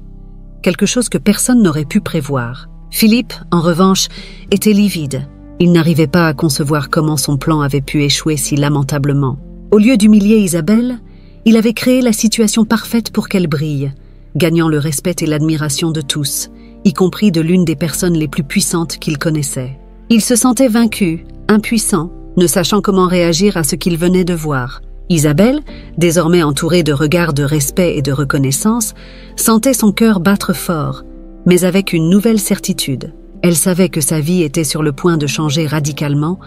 quelque chose que personne n'aurait pu prévoir. Philippe, en revanche, était livide. Il n'arrivait pas à concevoir comment son plan avait pu échouer si lamentablement. Au lieu d'humilier Isabelle, il avait créé la situation parfaite pour qu'elle brille, gagnant le respect et l'admiration de tous, y compris de l'une des personnes les plus puissantes qu'il connaissait. Il se sentait vaincu, impuissant, ne sachant comment réagir à ce qu'il venait de voir. Isabelle, désormais entourée de regards de respect et de reconnaissance, sentait son cœur battre fort, mais avec une nouvelle certitude. Elle savait que sa vie était sur le point de changer radicalement,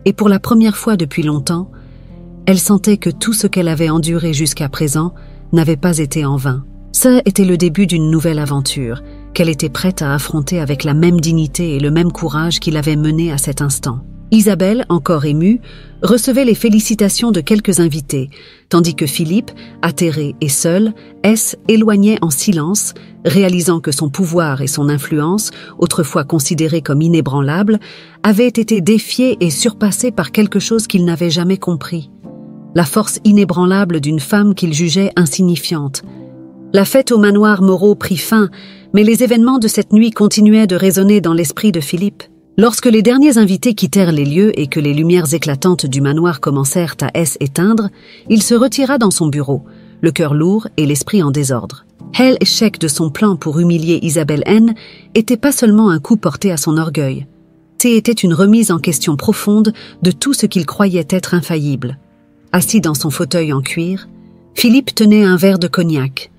et pour la première fois depuis longtemps, elle sentait que tout ce qu'elle avait enduré jusqu'à présent n'avait pas été en vain. Ça était le début d'une nouvelle aventure, qu'elle était prête à affronter avec la même dignité et le même courage qui l'avait menée à cet instant. Isabelle, encore émue, recevait les félicitations de quelques invités, tandis que Philippe, atterré et seul, éloignait en silence, réalisant que son pouvoir et son influence, autrefois considérés comme inébranlables, avaient été défiés et surpassés par quelque chose qu'il n'avait jamais compris. La force inébranlable d'une femme qu'il jugeait insignifiante. La fête au manoir Moreau prit fin, mais les événements de cette nuit continuaient de résonner dans l'esprit de Philippe. Lorsque les derniers invités quittèrent les lieux et que les lumières éclatantes du manoir commencèrent à s'éteindre, il se retira dans son bureau, le cœur lourd et l'esprit en désordre. L'échec de son plan pour humilier Isabelle N était pas seulement un coup porté à son orgueil. C'était une remise en question profonde de tout ce qu'il croyait être infaillible. Assis dans son fauteuil en cuir, Philippe tenait un verre de cognac,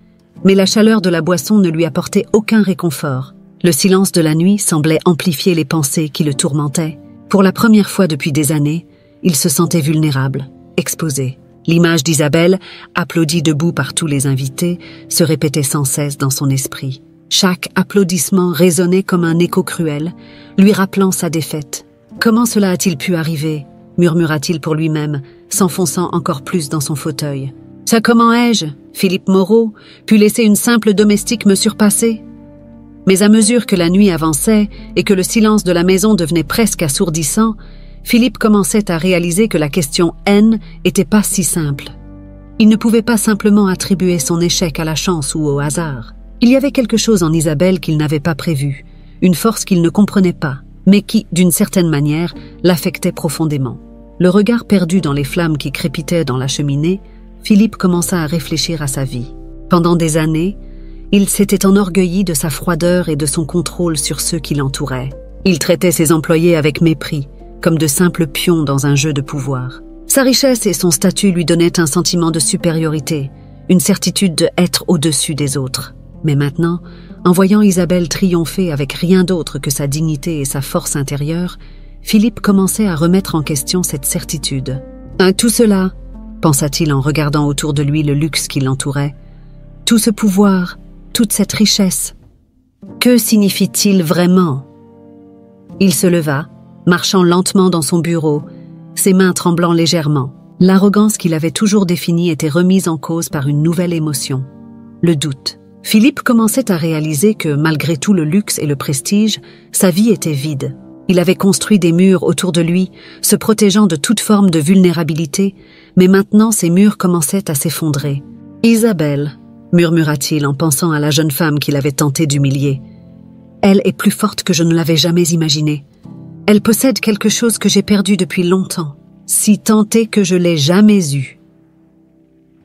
mais la chaleur de la boisson ne lui apportait aucun réconfort. Le silence de la nuit semblait amplifier les pensées qui le tourmentaient. Pour la première fois depuis des années, il se sentait vulnérable, exposé. L'image d'Isabelle, applaudie debout par tous les invités, se répétait sans cesse dans son esprit. Chaque applaudissement résonnait comme un écho cruel, lui rappelant sa défaite. « Comment cela a-t-il pu arriver ?» murmura-t-il pour lui-même, s'enfonçant encore plus dans son fauteuil. « Ça comment ai-je, Philippe Moreau, pu laisser une simple domestique me surpasser ?» Mais à mesure que la nuit avançait et que le silence de la maison devenait presque assourdissant, Philippe commençait à réaliser que la question N était pas si simple. Il ne pouvait pas simplement attribuer son échec à la chance ou au hasard. Il y avait quelque chose en Isabelle qu'il n'avait pas prévu, une force qu'il ne comprenait pas, mais qui, d'une certaine manière, l'affectait profondément. Le regard perdu dans les flammes qui crépitaient dans la cheminée, Philippe commença à réfléchir à sa vie. Pendant des années, il s'était enorgueilli de sa froideur et de son contrôle sur ceux qui l'entouraient. Il traitait ses employés avec mépris, comme de simples pions dans un jeu de pouvoir. Sa richesse et son statut lui donnaient un sentiment de supériorité, une certitude d'être au-dessus des autres. Mais maintenant, en voyant Isabelle triompher avec rien d'autre que sa dignité et sa force intérieure, Philippe commençait à remettre en question cette certitude. « Tout cela, pensa-t-il en regardant autour de lui le luxe qui l'entourait, tout ce pouvoir, toute cette richesse, que signifie-t-il vraiment ?» Il se leva, marchant lentement dans son bureau, ses mains tremblant légèrement. L'arrogance qu'il avait toujours définie était remise en cause par une nouvelle émotion, le doute. Philippe commençait à réaliser que, malgré tout le luxe et le prestige, sa vie était vide. Il avait construit des murs autour de lui, se protégeant de toute forme de vulnérabilité, mais maintenant ces murs commençaient à s'effondrer. « Isabelle », murmura-t-il en pensant à la jeune femme qu'il avait tenté d'humilier. « Elle est plus forte que je ne l'avais jamais imaginé. Elle possède quelque chose que j'ai perdu depuis longtemps, si tant est que je l'ai jamais eu. »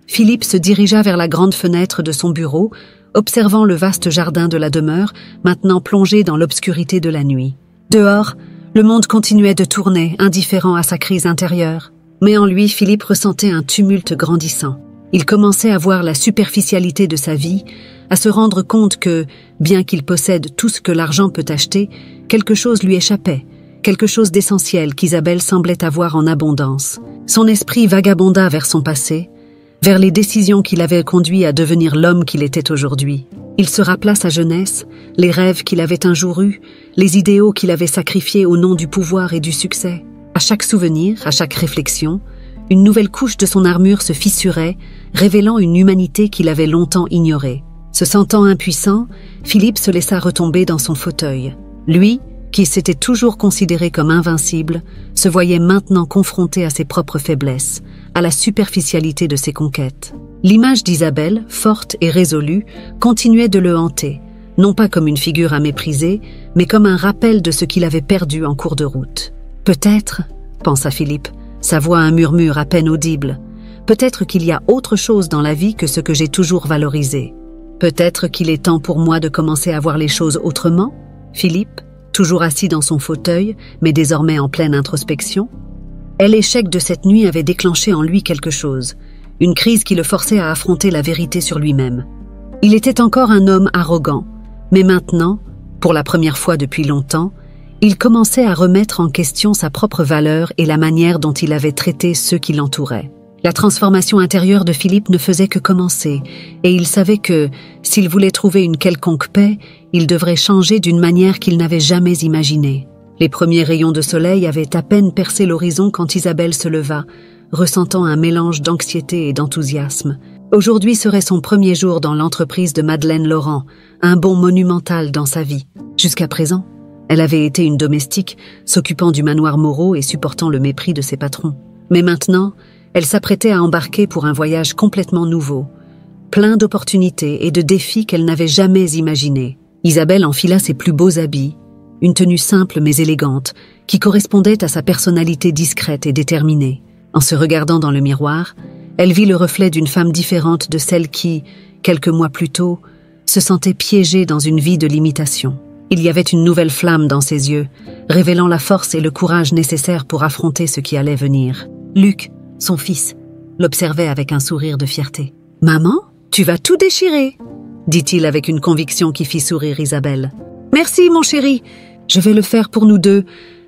Philippe se dirigea vers la grande fenêtre de son bureau, observant le vaste jardin de la demeure, maintenant plongé dans l'obscurité de la nuit. Dehors, le monde continuait de tourner, indifférent à sa crise intérieure. Mais en lui, Philippe ressentait un tumulte grandissant. Il commençait à voir la superficialité de sa vie, à se rendre compte que, bien qu'il possède tout ce que l'argent peut acheter, quelque chose lui échappait, quelque chose d'essentiel qu'Isabelle semblait avoir en abondance. Son esprit vagabonda vers son passé, vers les décisions qui l'avaient conduit à devenir l'homme qu'il était aujourd'hui. Il se rappela sa jeunesse, les rêves qu'il avait un jour eus, les idéaux qu'il avait sacrifiés au nom du pouvoir et du succès. À chaque souvenir, à chaque réflexion, une nouvelle couche de son armure se fissurait, révélant une humanité qu'il avait longtemps ignorée. Se sentant impuissant, Philippe se laissa retomber dans son fauteuil. Lui, qui s'était toujours considéré comme invincible, se voyait maintenant confronté à ses propres faiblesses, à la superficialité de ses conquêtes. L'image d'Isabelle, forte et résolue, continuait de le hanter, non pas comme une figure à mépriser, mais comme un rappel de ce qu'il avait perdu en cours de route. « Peut-être, » pensa Philippe, sa voix un murmure à peine audible, « peut-être qu'il y a autre chose dans la vie que ce que j'ai toujours valorisé. Peut-être qu'il est temps pour moi de commencer à voir les choses autrement ?» Philippe, toujours assis dans son fauteuil, mais désormais en pleine introspection. L'échec de cette nuit avait déclenché en lui quelque chose, une crise qui le forçait à affronter la vérité sur lui-même. Il était encore un homme arrogant, mais maintenant, pour la première fois depuis longtemps, il commençait à remettre en question sa propre valeur et la manière dont il avait traité ceux qui l'entouraient. La transformation intérieure de Philippe ne faisait que commencer, et il savait que, s'il voulait trouver une quelconque paix, il devrait changer d'une manière qu'il n'avait jamais imaginée. Les premiers rayons de soleil avaient à peine percé l'horizon quand Isabelle se leva, ressentant un mélange d'anxiété et d'enthousiasme. Aujourd'hui serait son premier jour dans l'entreprise de Madeleine Laurent, un bond monumental dans sa vie. Jusqu'à présent, elle avait été une domestique, s'occupant du manoir Moreau et supportant le mépris de ses patrons. Mais maintenant, elle s'apprêtait à embarquer pour un voyage complètement nouveau, plein d'opportunités et de défis qu'elle n'avait jamais imaginés. Isabelle enfila ses plus beaux habits, une tenue simple mais élégante, qui correspondait à sa personnalité discrète et déterminée. En se regardant dans le miroir, elle vit le reflet d'une femme différente de celle qui, quelques mois plus tôt, se sentait piégée dans une vie de limitation. Il y avait une nouvelle flamme dans ses yeux, révélant la force et le courage nécessaires pour affronter ce qui allait venir. Luc, son fils, l'observait avec un sourire de fierté. « Maman, tu vas tout déchirer !» dit-il avec une conviction qui fit sourire Isabelle. « Merci, mon chéri, je vais le faire pour nous deux »,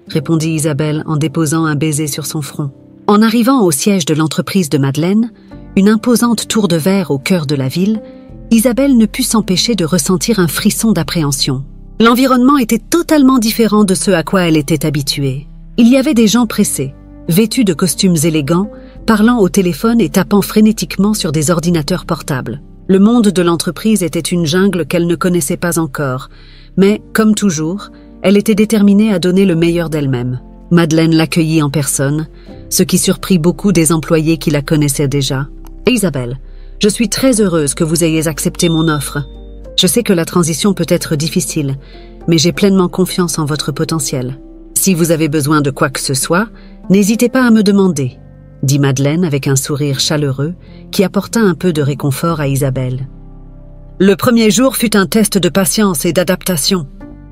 répondit Isabelle en déposant un baiser sur son front. En arrivant au siège de l'entreprise de Madeleine, une imposante tour de verre au cœur de la ville, Isabelle ne put s'empêcher de ressentir un frisson d'appréhension. L'environnement était totalement différent de ce à quoi elle était habituée. Il y avait des gens pressés, vêtus de costumes élégants, parlant au téléphone et tapant frénétiquement sur des ordinateurs portables. Le monde de l'entreprise était une jungle qu'elle ne connaissait pas encore, mais, comme toujours, elle était déterminée à donner le meilleur d'elle-même. Madeleine l'accueillit en personne, ce qui surprit beaucoup des employés qui la connaissaient déjà. « Isabelle, je suis très heureuse que vous ayez accepté mon offre. Je sais que la transition peut être difficile, mais j'ai pleinement confiance en votre potentiel. Si vous avez besoin de quoi que ce soit, n'hésitez pas à me demander, » dit Madeleine avec un sourire chaleureux qui apporta un peu de réconfort à Isabelle. Le premier jour fut un test de patience et d'adaptation.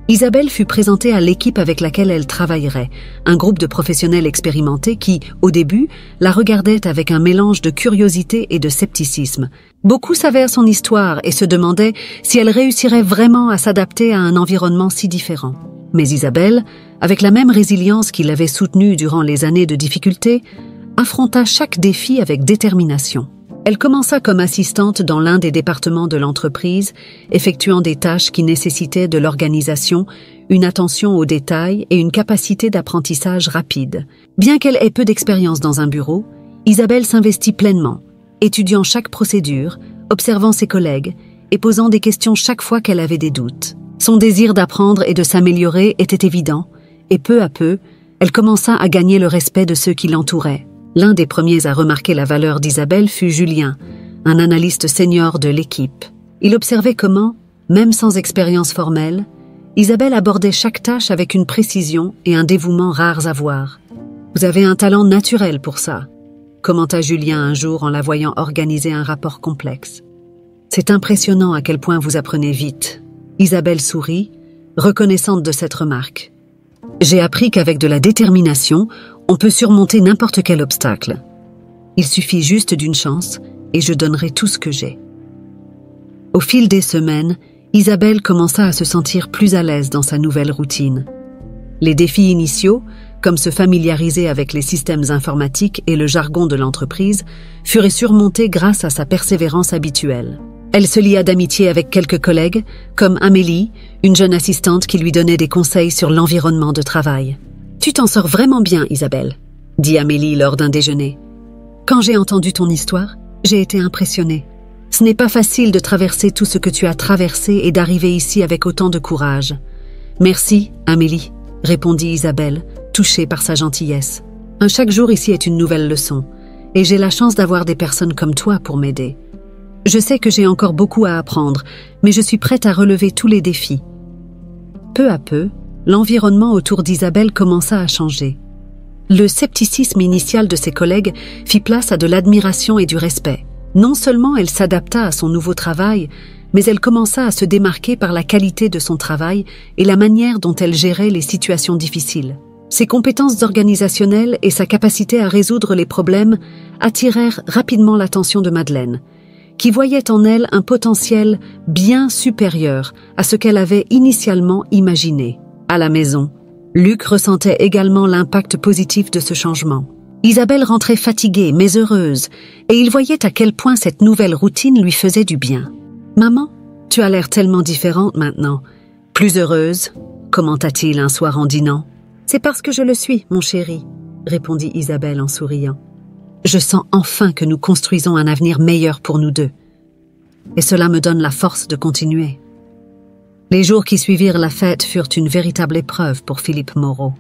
Isabelle fut présentée à l'équipe avec laquelle elle travaillerait, un groupe de professionnels expérimentés qui, au début, la regardaient avec un mélange de curiosité et de scepticisme. Beaucoup savaient son histoire et se demandaient si elle réussirait vraiment à s'adapter à un environnement si différent. Mais Isabelle, avec la même résilience qui l'avait soutenue durant les années de difficultés, affronta chaque défi avec détermination. Elle commença comme assistante dans l'un des départements de l'entreprise, effectuant des tâches qui nécessitaient de l'organisation, une attention aux détails et une capacité d'apprentissage rapide. Bien qu'elle ait peu d'expérience dans un bureau, Isabelle s'investit pleinement, étudiant chaque procédure, observant ses collègues et posant des questions chaque fois qu'elle avait des doutes. Son désir d'apprendre et de s'améliorer était évident, et peu à peu, elle commença à gagner le respect de ceux qui l'entouraient. L'un des premiers à remarquer la valeur d'Isabelle fut Julien, un analyste senior de l'équipe. Il observait comment, même sans expérience formelle, Isabelle abordait chaque tâche avec une précision et un dévouement rares à voir. « Vous avez un talent naturel pour ça », commenta Julien un jour en la voyant organiser un rapport complexe. « C'est impressionnant à quel point vous apprenez vite. » Isabelle sourit, reconnaissante de cette remarque. « J'ai appris qu'avec de la détermination, on peut surmonter n'importe quel obstacle. Il suffit juste d'une chance et je donnerai tout ce que j'ai. » Au fil des semaines, Isabelle commença à se sentir plus à l'aise dans sa nouvelle routine. Les défis initiaux, comme se familiariser avec les systèmes informatiques et le jargon de l'entreprise, furent surmontés grâce à sa persévérance habituelle. Elle se lia d'amitié avec quelques collègues, comme Amélie, une jeune assistante qui lui donnait des conseils sur l'environnement de travail. « Tu t'en sors vraiment bien, Isabelle », dit Amélie lors d'un déjeuner. « Quand j'ai entendu ton histoire, j'ai été impressionnée. Ce n'est pas facile de traverser tout ce que tu as traversé et d'arriver ici avec autant de courage. »« Merci, Amélie », répondit Isabelle, touchée par sa gentillesse. « Chaque jour ici est une nouvelle leçon, et j'ai la chance d'avoir des personnes comme toi pour m'aider. Je sais que j'ai encore beaucoup à apprendre, mais je suis prête à relever tous les défis. » Peu à peu, l'environnement autour d'Isabelle commença à changer. Le scepticisme initial de ses collègues fit place à de l'admiration et du respect. Non seulement elle s'adapta à son nouveau travail, mais elle commença à se démarquer par la qualité de son travail et la manière dont elle gérait les situations difficiles. Ses compétences organisationnelles et sa capacité à résoudre les problèmes attirèrent rapidement l'attention de Madeleine, qui voyait en elle un potentiel bien supérieur à ce qu'elle avait initialement imaginé. À la maison, Luc ressentait également l'impact positif de ce changement. Isabelle rentrait fatiguée mais heureuse, et il voyait à quel point cette nouvelle routine lui faisait du bien. « Maman, tu as l'air tellement différente maintenant. Plus heureuse ?» commenta-t-il un soir en dînant. C'est parce que je le suis, mon chéri, répondit Isabelle en souriant. Je sens enfin que nous construisons un avenir meilleur pour nous deux. Et cela me donne la force de continuer. Les jours qui suivirent la fête furent une véritable épreuve pour Philippe Moreau.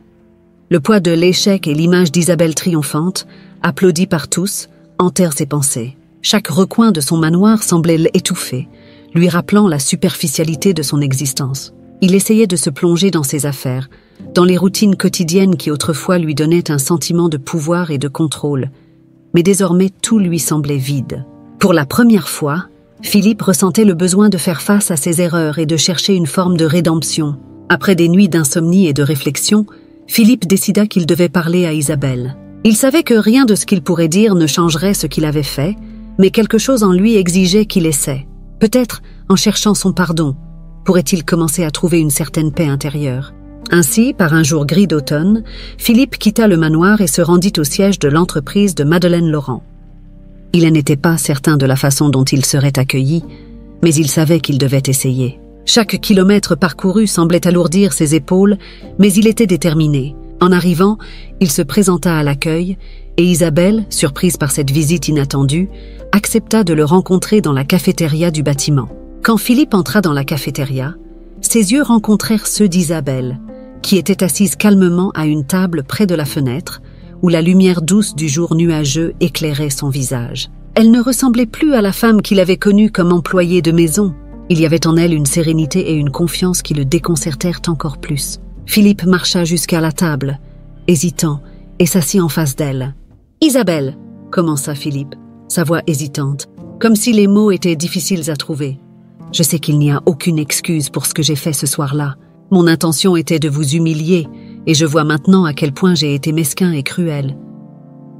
Le poids de l'échec et l'image d'Isabelle triomphante, applaudie par tous, hantèrent ses pensées. Chaque recoin de son manoir semblait l'étouffer, lui rappelant la superficialité de son existence. Il essayait de se plonger dans ses affaires, dans les routines quotidiennes qui autrefois lui donnaient un sentiment de pouvoir et de contrôle. Mais désormais tout lui semblait vide. Pour la première fois, Philippe ressentait le besoin de faire face à ses erreurs et de chercher une forme de rédemption. Après des nuits d'insomnie et de réflexion, Philippe décida qu'il devait parler à Isabelle. Il savait que rien de ce qu'il pourrait dire ne changerait ce qu'il avait fait, mais quelque chose en lui exigeait qu'il essaie. Peut-être, en cherchant son pardon, pourrait-il commencer à trouver une certaine paix intérieure. Ainsi, par un jour gris d'automne, Philippe quitta le manoir et se rendit au siège de l'entreprise de Madeleine Laurent. Il n'était pas certain de la façon dont il serait accueilli, mais il savait qu'il devait essayer. Chaque kilomètre parcouru semblait alourdir ses épaules, mais il était déterminé. En arrivant, il se présenta à l'accueil, et Isabelle, surprise par cette visite inattendue, accepta de le rencontrer dans la cafétéria du bâtiment. Quand Philippe entra dans la cafétéria, ses yeux rencontrèrent ceux d'Isabelle, qui était assise calmement à une table près de la fenêtre, où la lumière douce du jour nuageux éclairait son visage. Elle ne ressemblait plus à la femme qu'il avait connue comme employée de maison. Il y avait en elle une sérénité et une confiance qui le déconcertèrent encore plus. Philippe marcha jusqu'à la table, hésitant, et s'assit en face d'elle. « Isabelle !» commença Philippe, sa voix hésitante, comme si les mots étaient difficiles à trouver. « Je sais qu'il n'y a aucune excuse pour ce que j'ai fait ce soir-là. Mon intention était de vous humilier, et je vois maintenant à quel point j'ai été mesquin et cruel. »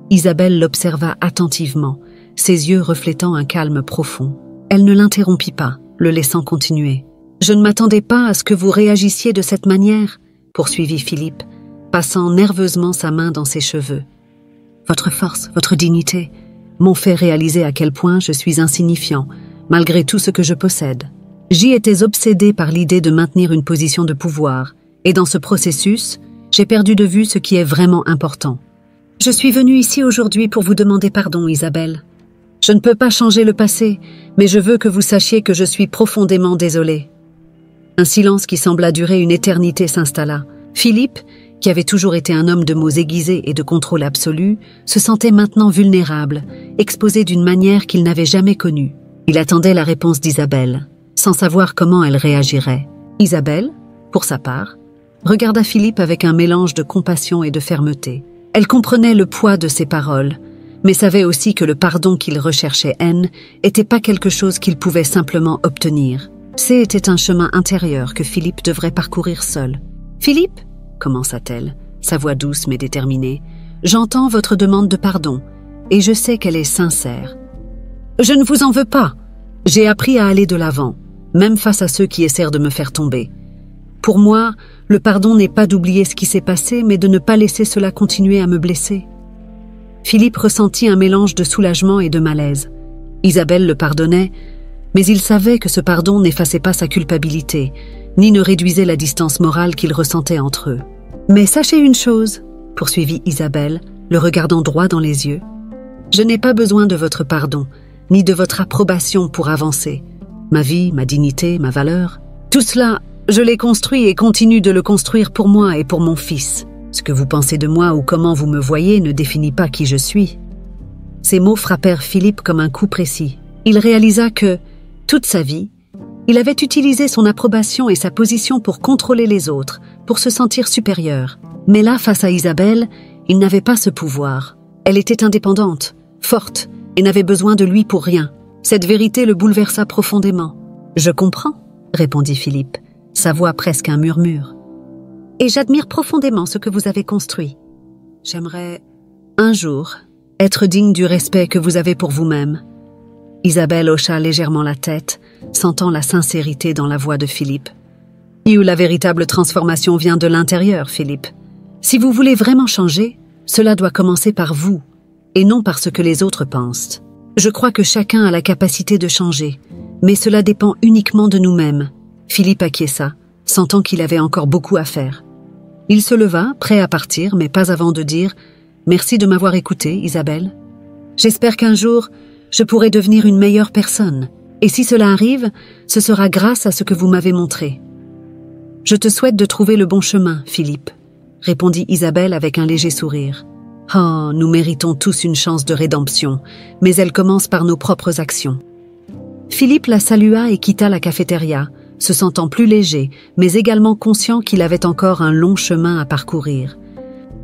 Isabelle l'observa attentivement, ses yeux reflétant un calme profond. Elle ne l'interrompit pas, le laissant continuer. « Je ne m'attendais pas à ce que vous réagissiez de cette manière, » poursuivit Philippe, passant nerveusement sa main dans ses cheveux. « Votre force, votre dignité, m'ont fait réaliser à quel point je suis insignifiant, malgré tout ce que je possède. J'y étais obsédé par l'idée de maintenir une position de pouvoir, et dans ce processus, j'ai perdu de vue ce qui est vraiment important. Je suis venue ici aujourd'hui pour vous demander pardon, Isabelle. Je ne peux pas changer le passé, mais je veux que vous sachiez que je suis profondément désolée. » Un silence qui sembla durer une éternité s'installa. Philippe, qui avait toujours été un homme de mots aiguisés et de contrôle absolu, se sentait maintenant vulnérable, exposé d'une manière qu'il n'avait jamais connue. Il attendait la réponse d'Isabelle, sans savoir comment elle réagirait. Isabelle, pour sa part, regarda Philippe avec un mélange de compassion et de fermeté. Elle comprenait le poids de ses paroles, mais savait aussi que le pardon qu'il recherchait n'était pas quelque chose qu'il pouvait simplement obtenir. C'était un chemin intérieur que Philippe devrait parcourir seul. « Philippe » commença-t-elle, sa voix douce mais déterminée, « j'entends votre demande de pardon, et je sais qu'elle est sincère. Je ne vous en veux pas. J'ai appris à aller de l'avant, même face à ceux qui essaient de me faire tomber. Pour moi, le pardon n'est pas d'oublier ce qui s'est passé, mais de ne pas laisser cela continuer à me blesser. » Philippe ressentit un mélange de soulagement et de malaise. Isabelle le pardonnait, mais il savait que ce pardon n'effaçait pas sa culpabilité, ni ne réduisait la distance morale qu'il ressentait entre eux. « Mais sachez une chose, » poursuivit Isabelle, le regardant droit dans les yeux. « Je n'ai pas besoin de votre pardon, ni de votre approbation pour avancer. Ma vie, ma dignité, ma valeur, tout cela, je l'ai construit et continue de le construire pour moi et pour mon fils. Ce que vous pensez de moi ou comment vous me voyez ne définit pas qui je suis. » Ces mots frappèrent Philippe comme un coup précis. Il réalisa que, toute sa vie, il avait utilisé son approbation et sa position pour contrôler les autres, pour se sentir supérieur. Mais là, face à Isabelle, il n'avait pas ce pouvoir. Elle était indépendante, forte, et n'avait besoin de lui pour rien. Cette vérité le bouleversa profondément. « Je comprends », répondit Philippe, sa voix presque un murmure. « Et j'admire profondément ce que vous avez construit. J'aimerais, un jour, être digne du respect que vous avez pour vous-même. » Isabelle hocha légèrement la tête, sentant la sincérité dans la voix de Philippe. « Et où la véritable transformation vient de l'intérieur, Philippe. Si vous voulez vraiment changer, cela doit commencer par vous, et non par ce que les autres pensent. Je crois que chacun a la capacité de changer, mais cela dépend uniquement de nous-mêmes. » Philippe acquiesça, sentant qu'il avait encore beaucoup à faire. Il se leva, prêt à partir, mais pas avant de dire « Merci de m'avoir écouté, Isabelle. J'espère qu'un jour, je pourrai devenir une meilleure personne. Et si cela arrive, ce sera grâce à ce que vous m'avez montré. » « Je te souhaite de trouver le bon chemin, Philippe, » répondit Isabelle avec un léger sourire. « Oh, nous méritons tous une chance de rédemption, mais elle commence par nos propres actions. » Philippe la salua et quitta la cafétéria, se sentant plus léger, mais également conscient qu'il avait encore un long chemin à parcourir.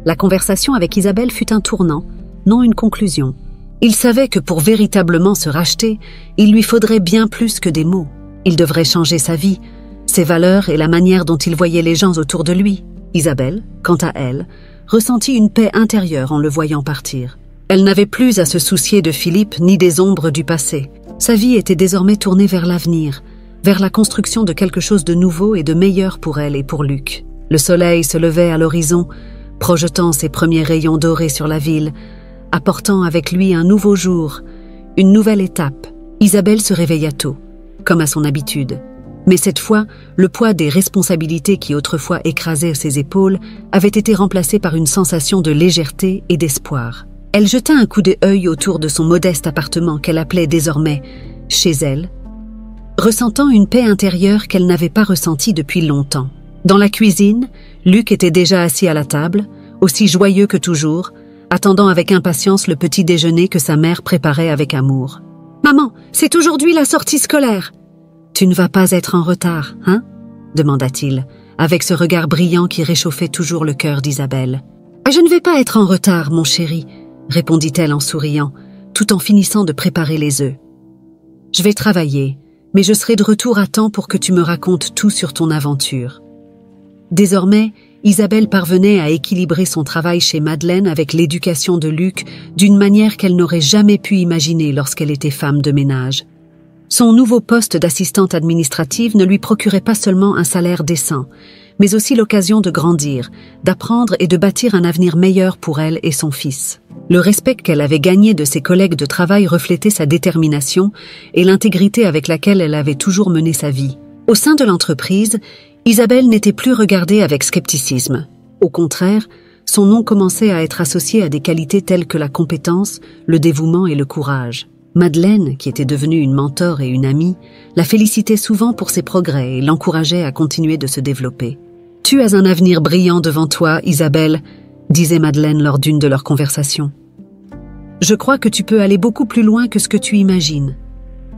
La conversation avec Isabelle fut un tournant, non une conclusion. Il savait que pour véritablement se racheter, il lui faudrait bien plus que des mots. Il devrait changer sa vie, ses valeurs et la manière dont il voyait les gens autour de lui. Isabelle, quant à elle, ressentit une paix intérieure en le voyant partir. Elle n'avait plus à se soucier de Philippe ni des ombres du passé. Sa vie était désormais tournée vers l'avenir, vers la construction de quelque chose de nouveau et de meilleur pour elle et pour Luc. Le soleil se levait à l'horizon, projetant ses premiers rayons dorés sur la ville, apportant avec lui un nouveau jour, une nouvelle étape. Isabelle se réveilla tôt, comme à son habitude. Mais cette fois, le poids des responsabilités qui autrefois écrasaient ses épaules avait été remplacé par une sensation de légèreté et d'espoir. Elle jeta un coup d'œil autour de son modeste appartement qu'elle appelait désormais « chez elle », ressentant une paix intérieure qu'elle n'avait pas ressentie depuis longtemps. Dans la cuisine, Luc était déjà assis à la table, aussi joyeux que toujours, attendant avec impatience le petit déjeuner que sa mère préparait avec amour. « Maman, c'est aujourd'hui la sortie scolaire !»« Tu ne vas pas être en retard, hein ?» demanda-t-il, avec ce regard brillant qui réchauffait toujours le cœur d'Isabelle. « Je ne vais pas être en retard, mon chéri », répondit-elle en souriant, tout en finissant de préparer les œufs. « Je vais travailler, mais je serai de retour à temps pour que tu me racontes tout sur ton aventure. » Désormais, Isabelle parvenait à équilibrer son travail chez Madeleine avec l'éducation de Luc d'une manière qu'elle n'aurait jamais pu imaginer lorsqu'elle était femme de ménage. Son nouveau poste d'assistante administrative ne lui procurait pas seulement un salaire décent, mais aussi l'occasion de grandir, d'apprendre et de bâtir un avenir meilleur pour elle et son fils. Le respect qu'elle avait gagné de ses collègues de travail reflétait sa détermination et l'intégrité avec laquelle elle avait toujours mené sa vie. Au sein de l'entreprise, Isabelle n'était plus regardée avec scepticisme. Au contraire, son nom commençait à être associé à des qualités telles que la compétence, le dévouement et le courage. Madeleine, qui était devenue une mentor et une amie, la félicitait souvent pour ses progrès et l'encourageait à continuer de se développer. « Tu as un avenir brillant devant toi, Isabelle », disait Madeleine lors d'une de leurs conversations. « Je crois que tu peux aller beaucoup plus loin que ce que tu imagines. »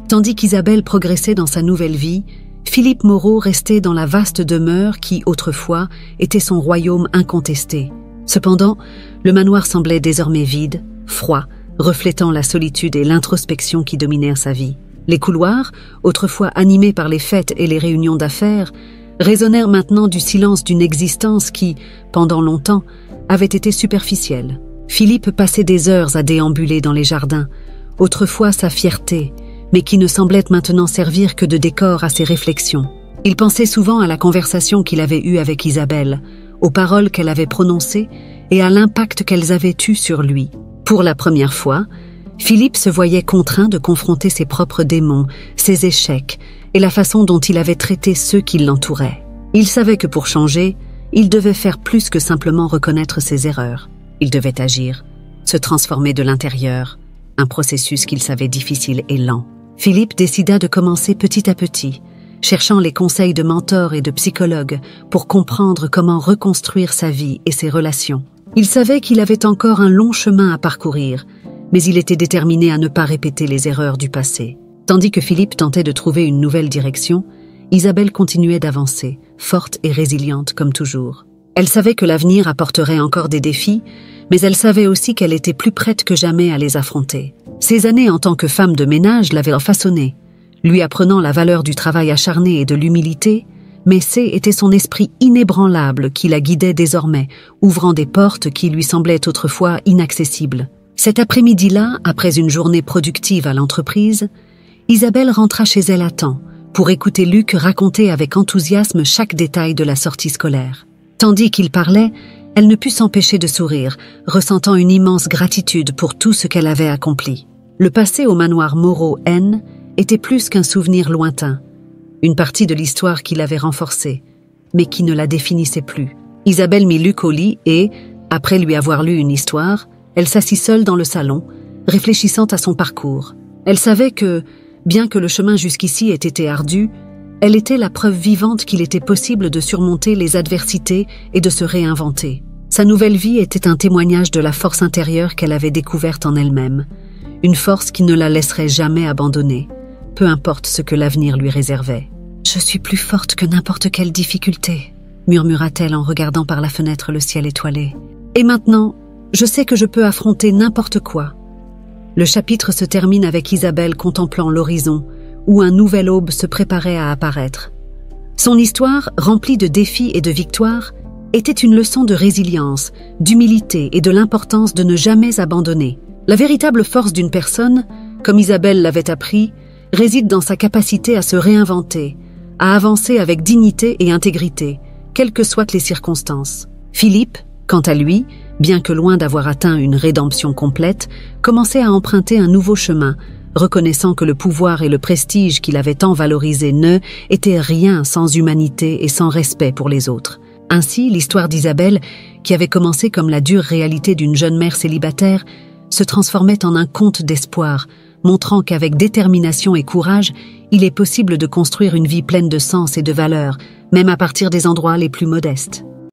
Tandis qu'Isabelle progressait dans sa nouvelle vie, Philippe Moreau restait dans la vaste demeure qui, autrefois, était son royaume incontesté. Cependant, le manoir semblait désormais vide, froid, reflétant la solitude et l'introspection qui dominèrent sa vie. Les couloirs, autrefois animés par les fêtes et les réunions d'affaires, résonnèrent maintenant du silence d'une existence qui, pendant longtemps, avait été superficielle. Philippe passait des heures à déambuler dans les jardins, autrefois sa fierté, mais qui ne semblait maintenant servir que de décor à ses réflexions. Il pensait souvent à la conversation qu'il avait eue avec Isabelle, aux paroles qu'elle avait prononcées et à l'impact qu'elles avaient eu sur lui. Pour la première fois, Philippe se voyait contraint de confronter ses propres démons, ses échecs et la façon dont il avait traité ceux qui l'entouraient. Il savait que pour changer, il devait faire plus que simplement reconnaître ses erreurs. Il devait agir, se transformer de l'intérieur, un processus qu'il savait difficile et lent. Philippe décida de commencer petit à petit, cherchant les conseils de mentors et de psychologues pour comprendre comment reconstruire sa vie et ses relations. Il savait qu'il avait encore un long chemin à parcourir, mais il était déterminé à ne pas répéter les erreurs du passé. Tandis que Philippe tentait de trouver une nouvelle direction, Isabelle continuait d'avancer, forte et résiliente comme toujours. Elle savait que l'avenir apporterait encore des défis, mais elle savait aussi qu'elle était plus prête que jamais à les affronter. Ses années en tant que femme de ménage l'avaient façonnée, lui apprenant la valeur du travail acharné et de l'humilité, mais était son esprit inébranlable qui la guidait désormais, ouvrant des portes qui lui semblaient autrefois inaccessibles. Cet après-midi-là, après une journée productive à l'entreprise, Isabelle rentra chez elle à temps pour écouter Luc raconter avec enthousiasme chaque détail de la sortie scolaire. Tandis qu'il parlait, elle ne put s'empêcher de sourire, ressentant une immense gratitude pour tout ce qu'elle avait accompli. Le passé au manoir Moreau-N était plus qu'un souvenir lointain, une partie de l'histoire qui l'avait renforcée, mais qui ne la définissait plus. Isabelle mit Luc au lit et, après lui avoir lu une histoire, elle s'assit seule dans le salon, réfléchissant à son parcours. Elle savait que, bien que le chemin jusqu'ici ait été ardu, elle était la preuve vivante qu'il était possible de surmonter les adversités et de se réinventer. Sa nouvelle vie était un témoignage de la force intérieure qu'elle avait découverte en elle-même, une force qui ne la laisserait jamais abandonner, peu importe ce que l'avenir lui réservait. « Je suis plus forte que n'importe quelle difficulté », murmura-t-elle en regardant par la fenêtre le ciel étoilé. « Et maintenant, je sais que je peux affronter n'importe quoi. » Le chapitre se termine avec Isabelle contemplant l'horizon, où un nouvel aube se préparait à apparaître. Son histoire, remplie de défis et de victoires, était une leçon de résilience, d'humilité et de l'importance de ne jamais abandonner. La véritable force d'une personne, comme Isabelle l'avait appris, réside dans sa capacité à se réinventer, à avancer avec dignité et intégrité, quelles que soient les circonstances. Philippe, quant à lui, bien que loin d'avoir atteint une rédemption complète, commençait à emprunter un nouveau chemin, reconnaissant que le pouvoir et le prestige qu'il avait tant valorisés ne étaient rien sans humanité et sans respect pour les autres. Ainsi, l'histoire d'Isabelle, qui avait commencé comme la dure réalité d'une jeune mère célibataire, se transformait en un conte d'espoir, montrant qu'avec détermination et courage, il est possible de construire une vie pleine de sens et de valeur, même à partir des endroits les plus modestes.